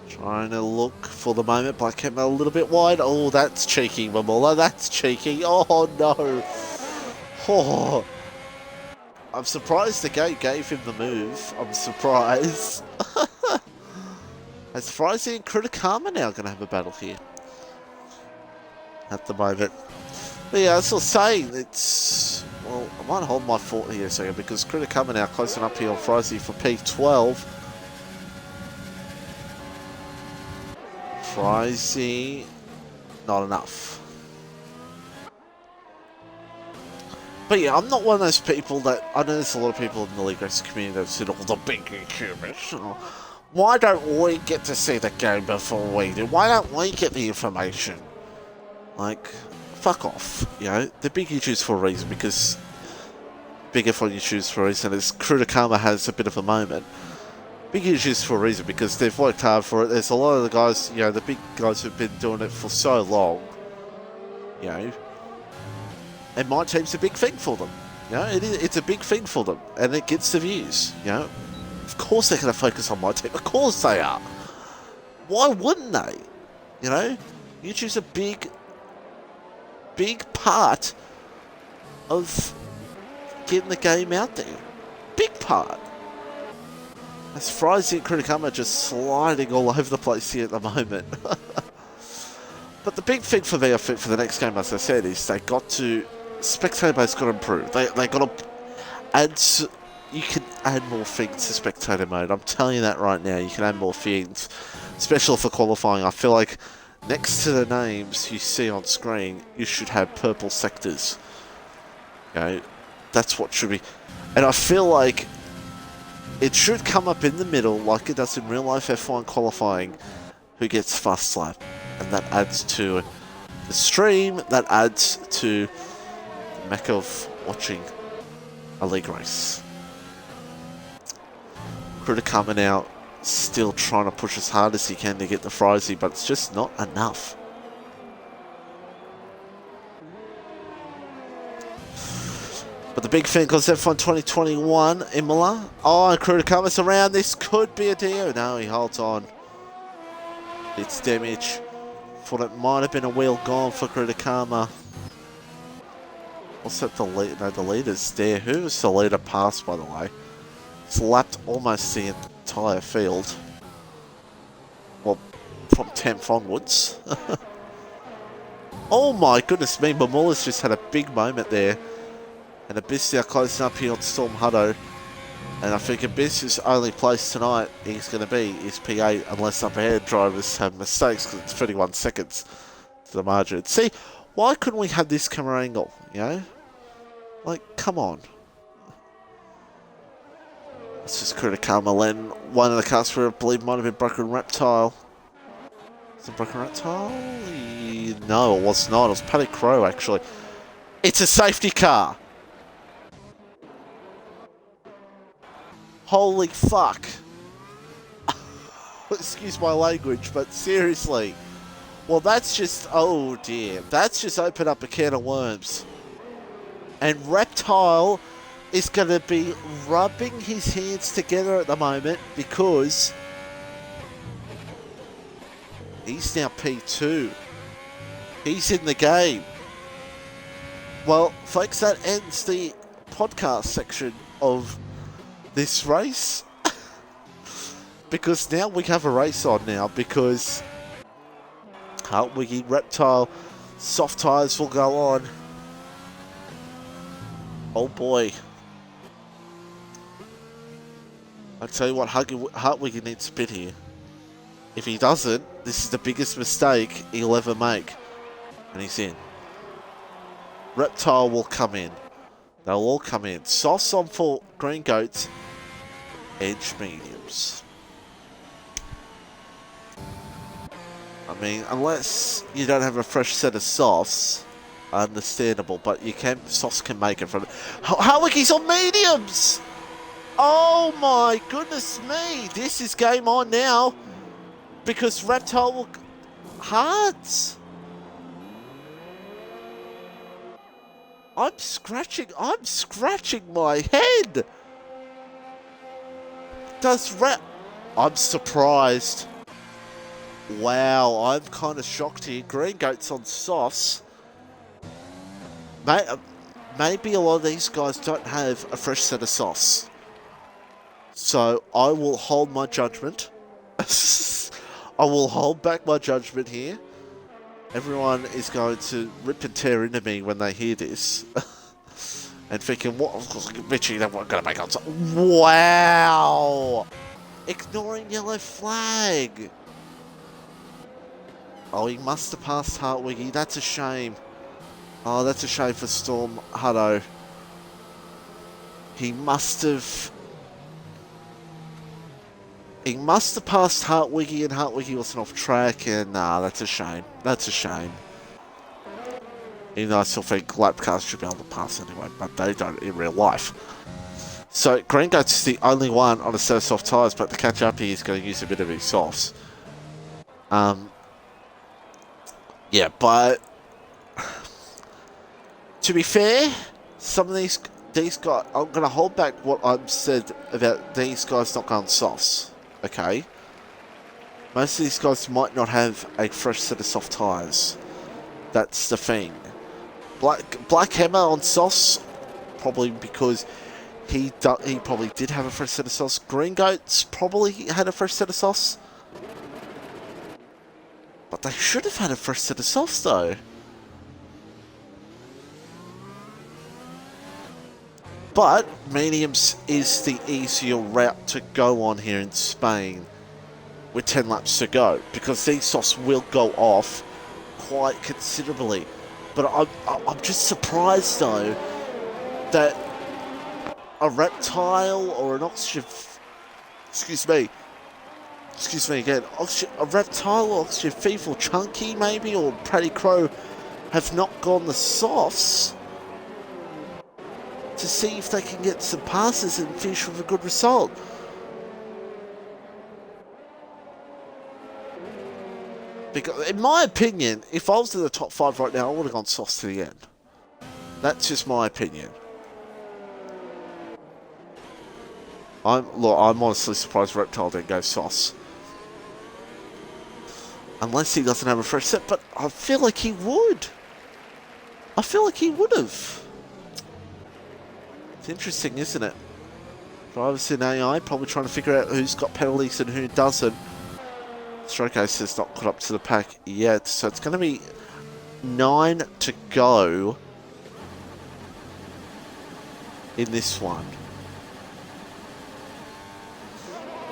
Trying to look for the moment. Black Hammer a little bit wide. Oh, that's cheeky, Momola. That's cheeky. Oh, no. Oh. I'm surprised the gate gave him the move. I'm surprised. As Frizy and Kritikama now going to have a battle here. At the moment. But yeah, as I was saying, it's... Well, I might hold my thought here a second because Critter coming out close enough here on Friday for P12. Friday, not enough. But yeah, I'm not one of those people that... I know there's a lot of people in the league racing community that have said, oh, the big cubits. Why don't we get to see the game before we do? Why don't we get the information? Like, fuck off. You know, the big you choose for a reason because... Big F1 you choose for a reason is Karma has a bit of a moment. Big issues for a reason because they've worked hard for it. There's a lot of the guys, you know, the big guys who've been doing it for so long, you know, and my team's a big thing for them. You know, it's a big thing for them, and it gets the views. You know, of course they're going to focus on my team. Of course they are. Why wouldn't they? You know, YouTube's a big part of getting the game out there. Big part. As Fries and Criticum are just sliding all over the place here at the moment. But the big thing for me, I think, for the next game, as I said, is they got to... Spectator mode's got to improve. They got to add... You can add more things to spectator mode. I'm telling you that right now. You can add more things. Especially for qualifying. I feel like next to the names you see on screen, you should have purple sectors. Okay? That's what should be... And I feel like it should come up in the middle like it does in real life F1 qualifying, who gets fast lap. And that adds to the stream, that adds to the mecca of watching a league race. Critter coming out, still trying to push as hard as he can to get the Frizy, but it's just not enough. But the big thing, because F1 2021, Imola. Oh, and Critter comes around. This could be a deal. No, he holds on. It's damage. Thought it might have been a wheel gone for Criticama. What's that? The lead? No, the leader's there. Who was the leader pass, by the way? It's lapped almost the entire field. Well, from 10th onwards. Oh my goodness me, Mamula's just had a big moment there. And Abyss now closing up here on Storm Hutto. And I think Abyss's only place tonight he's going to be is P8 unless up ahead drivers have mistakes because it's 31 seconds to the margin. See, why couldn't we have this camera angle, you know? Like, come on. It's just Critical Milan. One of the cars for I believe might have been Broken Reptile. Is it Broken Reptile? No, it was not. It was Paddy Crow actually. It's a safety car. Holy fuck. Excuse my language, but seriously. Well, that's just... Oh, dear. That's just opened up a can of worms. And Reptile is going to be rubbing his hands together at the moment because he's now P2. He's in the game. Well, folks, that ends the podcast section of this race. Because now we have a race on now because Wiggy Reptile soft tyres will go on. Oh boy. I tell you what, Hartwiggy needs to spit here. If he doesn't, this is the biggest mistake he'll ever make. And he's in. Reptile will come in. They'll all come in. Sauce on for Green Goats. Edge mediums. I mean, unless you don't have a fresh set of sauce, understandable, but you can, sauce can make it from it. Hartwiggy's on mediums! Oh my goodness me! This is game on now. Because Reptile will... Hearts! I'm scratching my head! I'm surprised. Wow, I'm kind of shocked here. Green Goats on sauce. Maybe a lot of these guys don't have a fresh set of sauce. So I will hold my judgment. I will hold back my judgment here. Everyone is going to rip and tear into me when they hear this. And thinking, what? Richie, they're going to make on. Wow! Ignoring yellow flag. Oh, he must have passed Hartwiggy. That's a shame. Oh, that's a shame for Storm Hutto. He must have passed Hartwiggy, and Hartwiggy wasn't off track, and nah, that's a shame. That's a shame. Even though I still think lap cars should be able to pass anyway, but they don't in real life. So, Green Goat's the only one on a set of soft tyres, but to catch up here, he's going to use a bit of his softs. Yeah, but to be fair, some of these guys, I'm going to hold back what I've said about these guys not going softs, okay? Most of these guys might not have a fresh set of soft tyres. That's the thing. Black Hammer on softs, probably because he probably did have a fresh set of softs. Green Goats probably had a fresh set of softs. But they should have had a fresh set of softs though. But mediums is the easier route to go on here in Spain with 10 laps to go, because these softs will go off quite considerably. But I'm just surprised though that a reptile or an oxygen, excuse me again, a reptile or oxygen thief or chunky maybe, or Paddy Crow have not gone the softs to see if they can get some passes and finish with a good result. Because, in my opinion, if I was in the top 5 right now, I would have gone softs to the end. That's just my opinion. I'm honestly surprised Reptile didn't go softs. Unless he doesn't have a fresh set, but I feel like he would. I feel like he would have. It's interesting, isn't it? Drivers in AI probably trying to figure out who's got penalties and who doesn't. StrokeAce has not caught up to the pack yet, so it's going to be 9 to go in this one.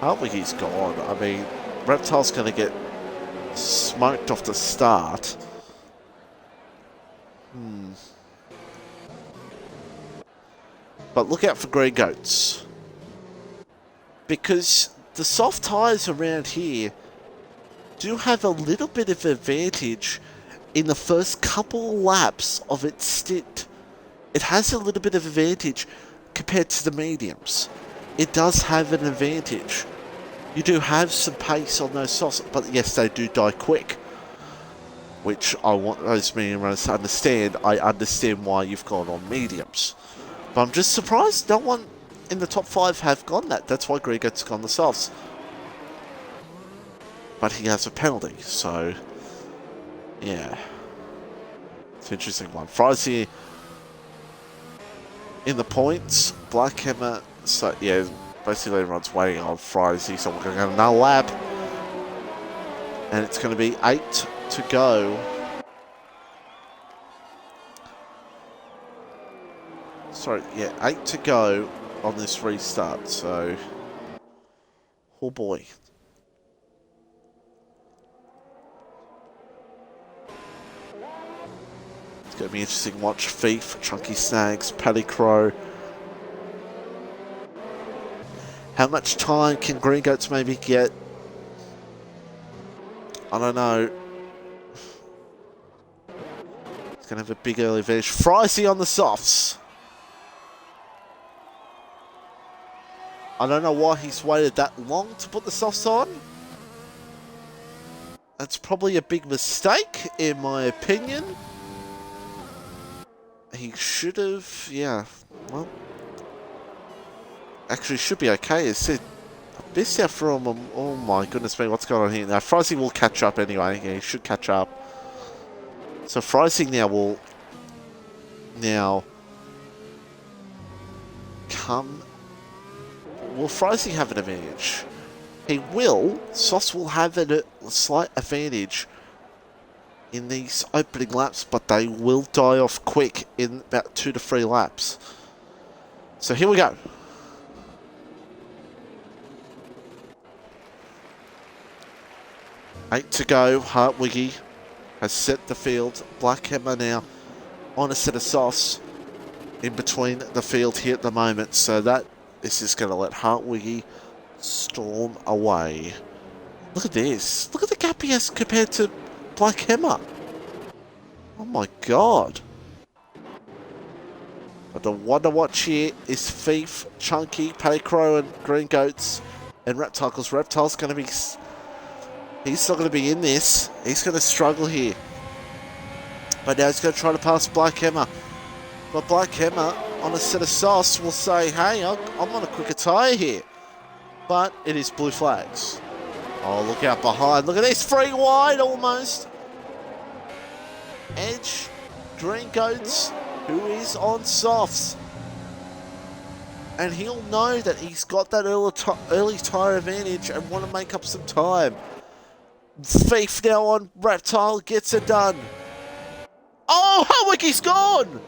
Hartwiggy's gone. I mean, Reptile's going to get smoked off the start. But look out for Green Goats, because the soft tyres around here do have a little bit of advantage in the first couple of laps of its stint. It has a little bit of advantage compared to the mediums. It does have an advantage. You do have some pace on those softs, but yes, they do die quick, which I want those medium runners to understand. I understand why you've gone on mediums, but I'm just surprised no one in the top 5 have gone that. That's why Griego's gone the softs. But he has a penalty, so yeah, it's an interesting one. Frizy in the points, Black Hammer, so yeah, basically everyone's waiting on Frizy, so we're going to have another lap, and it's going to be 8 to go. Sorry, yeah, 8 to go on this restart, so oh boy. It's going to be interesting to watch Thief, Chunky Snags, Paddy Crow. How much time can Green Goats maybe get? I don't know. It's going to have a big early advantage. Frizy on the softs. I don't know why he's waited that long to put the softs on. That's probably a big mistake, in my opinion. He should have, yeah, well, actually should be okay. It's a bit out for him. Oh my goodness me, what's going on here? Now, Frizy will catch up anyway. Yeah, he should catch up. So Frizy now will come. Will Frizy have an advantage? He will. Sauce will have a slight advantage in these opening laps, but they will die off quick in about 2 to 3 laps. So here we go. Eight to go. Hartwiggy has set the field. Black Hammer now on a set of softs in between the field here at the moment. So this is going to let Hartwiggy storm away. Look at this. Look at the gap he has compared to Black Hammer. Oh my god. But the one to watch here is Thief, Chunky, Paddy Crow and Green Goats and Reptile, because Reptile's going to be... He's not going to be in this. He's going to struggle here. But now he's going to try to pass Black Hammer. But Black Hammer on a set of softs will say, hey, I'm on a quicker tyre here. But it is blue flags. Oh, look out behind. Look at this. 3 wide almost. Edge, Green Goats, who is on softs. And he'll know that he's got that early tyre advantage and want to make up some time. Thief now on Reptile, gets it done. Oh, Hartwiggy's gone!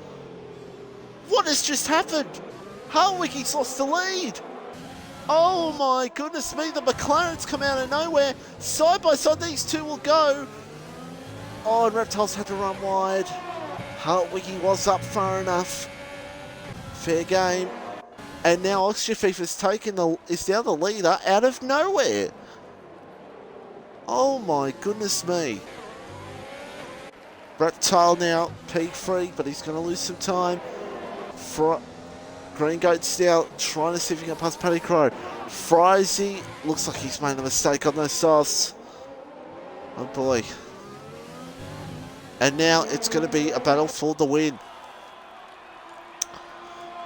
What has just happened? Hartwiggy's lost the lead. Oh my goodness me, the McLaren's come out of nowhere. Side by side, these two will go. Oh, and Reptile's had to run wide. Hartwiggy was up far enough. Fair game. And now Oxygen Thief is now the leader out of nowhere. Oh my goodness me. Reptile now P3, but he's going to lose some time. Green Goat's now trying to see if he can pass Paddy Crow. Frizy looks like he's made a mistake on those softs. Oh boy. And now it's going to be a battle for the win.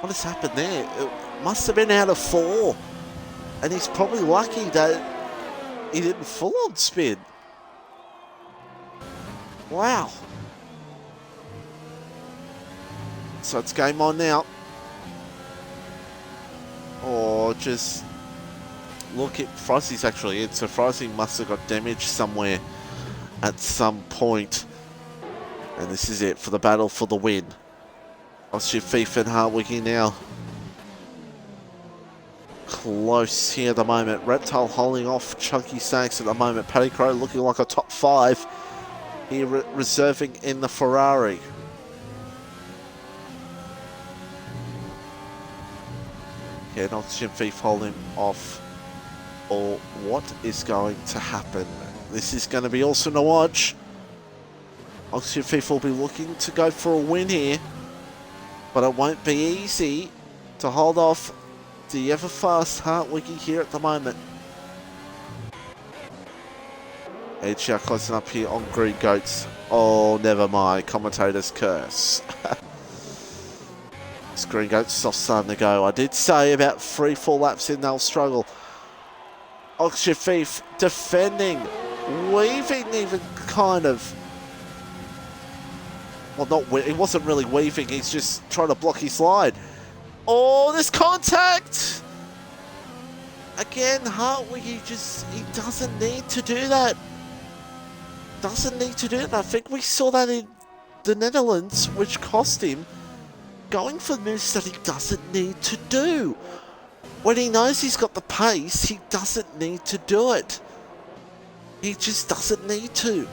What has happened there? It must have been out of 4. And he's probably lucky that he didn't full on spin. Wow. So it's game on now. Or just look at Frizy's actually in. So Frizy must have got damaged somewhere at some point. And this is it for the battle for the win. Oxygen Thief and Hartwiggy now close here at the moment. Reptile holding off Chunky Snakes at the moment. Paddy Crow looking like a top 5 here, reserving in the Ferrari. Yeah, and Oxygen Thief holding off. Or what is going to happen? This is going to be awesome to watch. Oxygen Thief will be looking to go for a win here. But it won't be easy to hold off the ever-fast Hartwiggy here at the moment. Edge now closing up here on Green Goats. Oh, never mind. Commentator's curse. This Green Goats soft starting to go. I did say about 3-4 laps in they'll struggle. Oxygen Thief defending. Weaving even kind of. Well, he wasn't really weaving. He's just trying to block his slide. Oh, there's contact! Again, Hartwiggy he doesn't need to do that. Doesn't need to do it. I think we saw that in the Netherlands, which cost him going for moves that he doesn't need to do. When he knows he's got the pace, he doesn't need to do it. He just doesn't need to.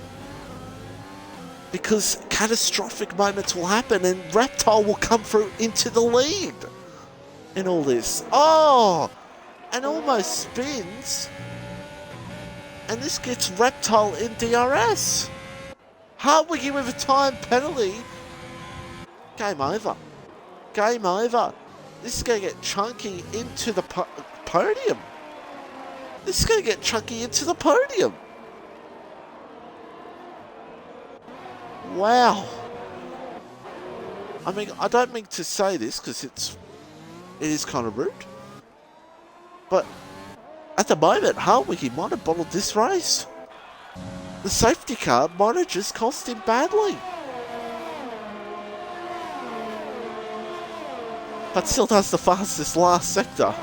Because catastrophic moments will happen and Reptile will come through into the lead in all this. Oh! And almost spins. And this gets Reptile in DRS. Hartwiggy with a time penalty. Game over. Game over. This is going to get Chunky into the podium. This is going to get Chunky into the podium. Wow. I mean, I don't mean to say this because it is kind of rude. But at the moment, Hartwiggy might have bottled this race. The safety car might have just cost him badly. But still does the fastest last sector.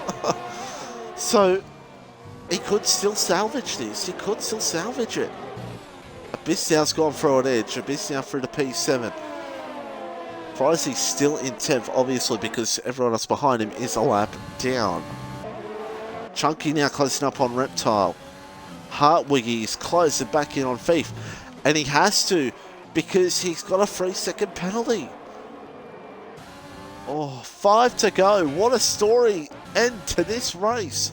So, he could still salvage this. He could still salvage it. Bissau's gone through an edge. Bissau through the P7. Frizzy's still in 10th, obviously, because everyone else behind him is a lap down. Chunky now closing up on Reptile. Hartwiggy is closing back in on Thief. And he has to, because he's got a 3-second penalty. Oh, 5 to go. What a story end to this race.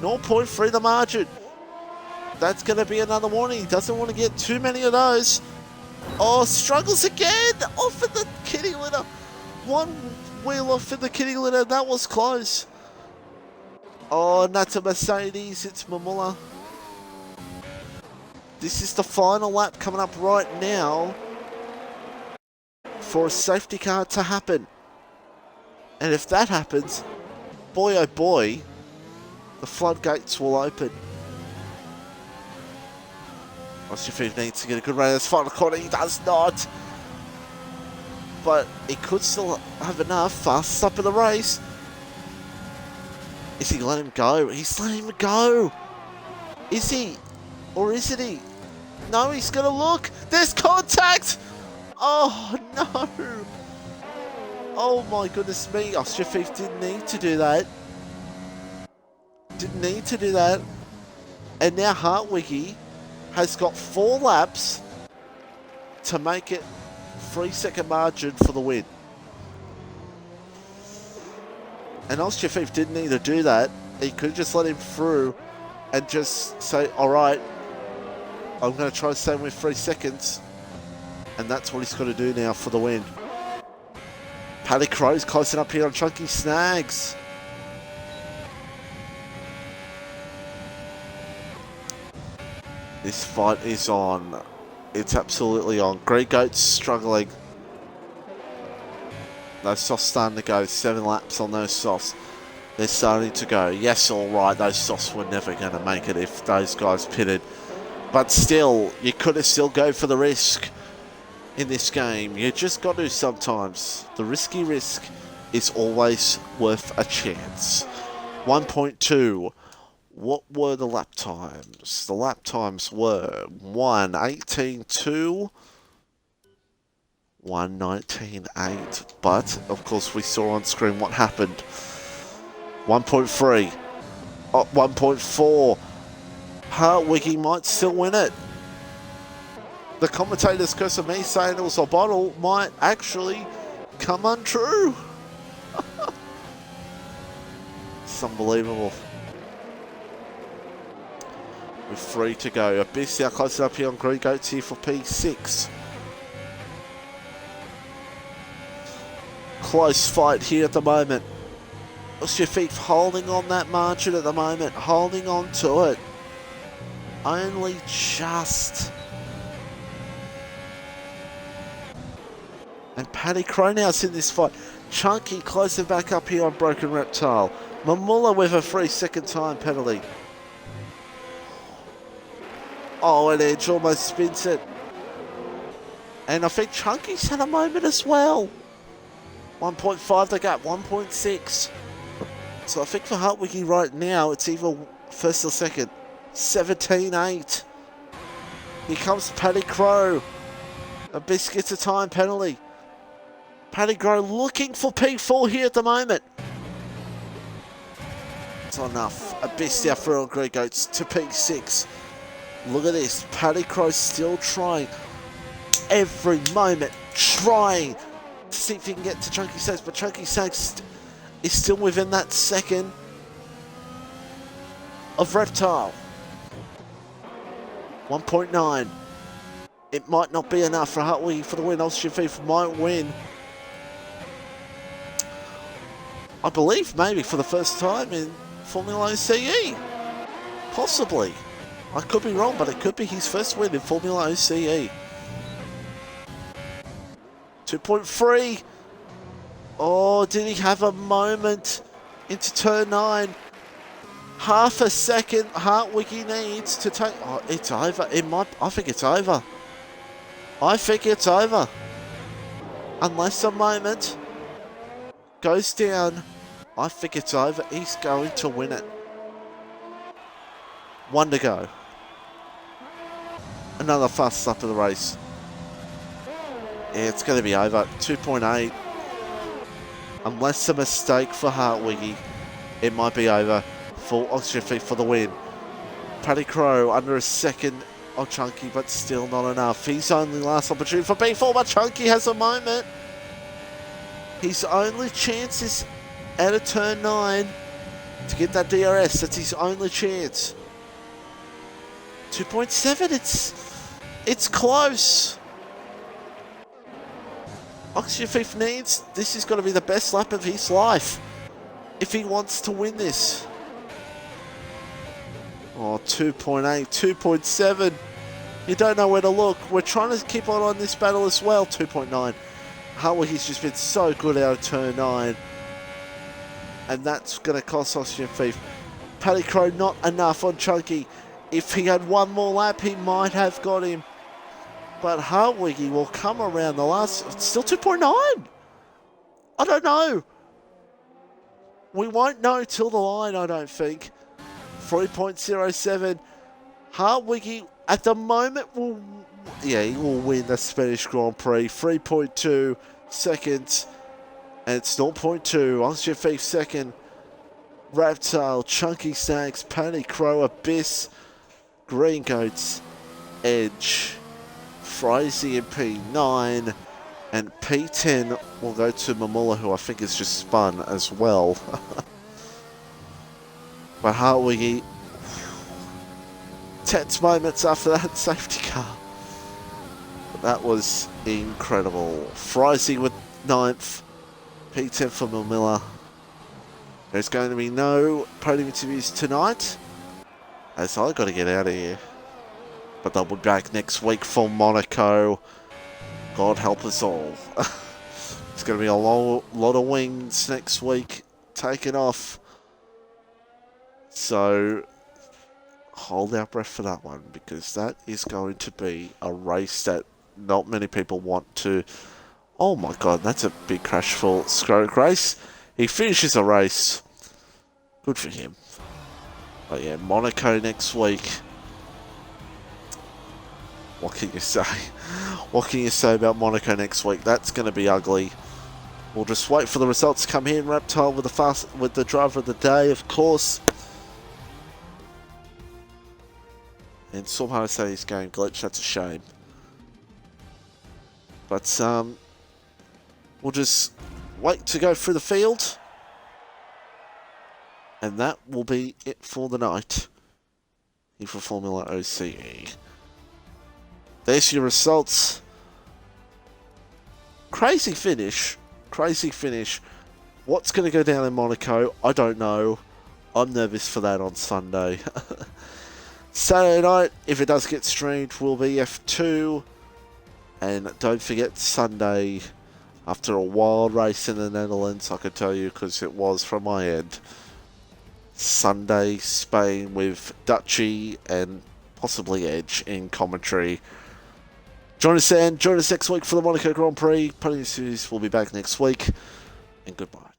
0.3 the margin. That's going to be another warning. He doesn't want to get too many of those. Oh, struggles again. Off in the kitty litter. One wheel off in the kitty litter. That was close. Oh, and that's a Mercedes. It's Mamula. This is the final lap coming up right now for a safety car to happen. And if that happens, boy oh boy, the floodgates will open. Oshifev needs to get a good run in this final corner. He does not. But he could still have enough. Fastest up in the race. Is he letting him go? He's letting him go. Is he? Or isn't he? No, he's going to look. There's contact. Oh, no. Oh, my goodness me. Oshifev didn't need to do that. Didn't need to do that. And now Hartwiggy has got 4 laps to make it 3-second margin for the win. And Oshifev didn't need to do that. He could just let him through and just say, all right, I'm going to try to stay with 3 seconds. And that's what he's got to do now for the win. Paddy Crow's closing up here on Chunky Snags. This fight is on. It's absolutely on. Grey Goat's struggling. Those softs starting to go. 7 laps on those softs. They're starting to go. Yes, all right. Those softs were never going to make it if those guys pitted. But still, you could have still go for the risk in this game. You just got to sometimes. The risky risk is always worth a chance. 1.2. What were the lap times? The lap times were 1:18.2, 1:19.8. But, of course, we saw on screen what happened. 1.3. 1.4. Hartwiggy might still win it. The commentator's curse of me saying it was a bottle might actually come untrue. It's unbelievable. With 3 to go. Abyss now close up here on Green Goats here for P6. Close fight here at the moment. Oshifev holding on that margin at the moment. Holding on to it. Only just. And Paddy Cronow's in this fight. Chunky closing back up here on Broken Reptile. Mamula with a 3-second time penalty. Oh, and Edge almost spins it. And I think Chunky's had a moment as well. 1.5 the gap, 1.6. So I think for Hartwiggy right now, it's either first or second. 17.8. Here comes Paddy Crow. Abyss gets a time penalty. Paddy Crow looking for P4 here at the moment. It's enough. Abyss now for Grey Goats to P6. Look at this. Paddy Crow still trying. Every moment trying to see if he can get to Chunky Snags. But Chunky Snags is still within that second of Reptile. 1.9. It might not be enough for Hartwiggy for the win. Oshifev might win. I believe maybe for the first time in FormulaOCE. Possibly. I could be wrong, but it could be his first win in FormulaOCE. 2.3. Oh, did he have a moment into turn 9? Half a second Hartwiggy needs to take. Oh, it's over. It might. I think it's over. I think it's over. Unless a moment goes down, I think it's over. He's going to win it. 1 to go. Another fast lap of the race. Yeah, it's going to be over. 2.8. Unless a mistake for Hartwiggy, it might be over for Oxygen Feet for the win. Paddy Crow under a second of Chunky, but still not enough. His only last opportunity for P4, but Chunky has a moment. His only chance is out of turn 9 to get that DRS. That's his only chance. 2.7, it's close. Oxygen Thief needs, this is going to be the best lap of his life if he wants to win this. Oh, 2.8, 2.7. You don't know where to look. We're trying to keep on this battle as well. 2.9. Hartwiggy's just been so good out of turn 9. And that's going to cost Oxygen Thief. Paddy Crow not enough on Chunky. If he had one more lap, he might have got him. But Hartwiggy will come around the last... It's still 2.9. I don't know. We won't know till the line, I don't think. 3.07. Hartwiggy, at the moment, will... Yeah, he will win the Spanish Grand Prix. 3.2 seconds. And it's 0.2. Oxygen Thief second. Reptile, Chunky Snacks, Paddy Crow, Abyss, Green Goats, Edge, Frizzy in P9, and P10 will go to Mamula, who I think is just spun as well. But Hartwiggy, tense moments after that safety car. That was incredible. Frizzy with 9th, P10 for Mamula. There's going to be no podium interviews tonight, as I got to get out of here. But they'll be back next week for Monaco. God help us all. It's going to be a lot of wings next week taking off. So hold our breath for that one, because that is going to be a race that not many people want to. Oh my God, that's a big crash for Scrotic Race. He finishes a race. Good for him. But yeah, Monaco next week. What can you say? What can you say about Monaco next week? That's going to be ugly. We'll just wait for the results to come in. Reptile with the driver of the day, of course. And somehow say his game glitch. That's a shame. But we'll just wait to go through the field. And that will be it for the night here for FormulaOCE. There's your results. Crazy finish. Crazy finish. What's going to go down in Monaco? I don't know. I'm nervous for that on Sunday. Saturday night, if it does get streamed, will be F2. And don't forget Sunday, after a wild race in the Netherlands, I can tell you because it was from my end. Sunday, Spain with Dutchy and possibly Edge in commentary. Join us then. Join us next week for the Monaco Grand Prix. Podium Series will be back next week. And goodbye.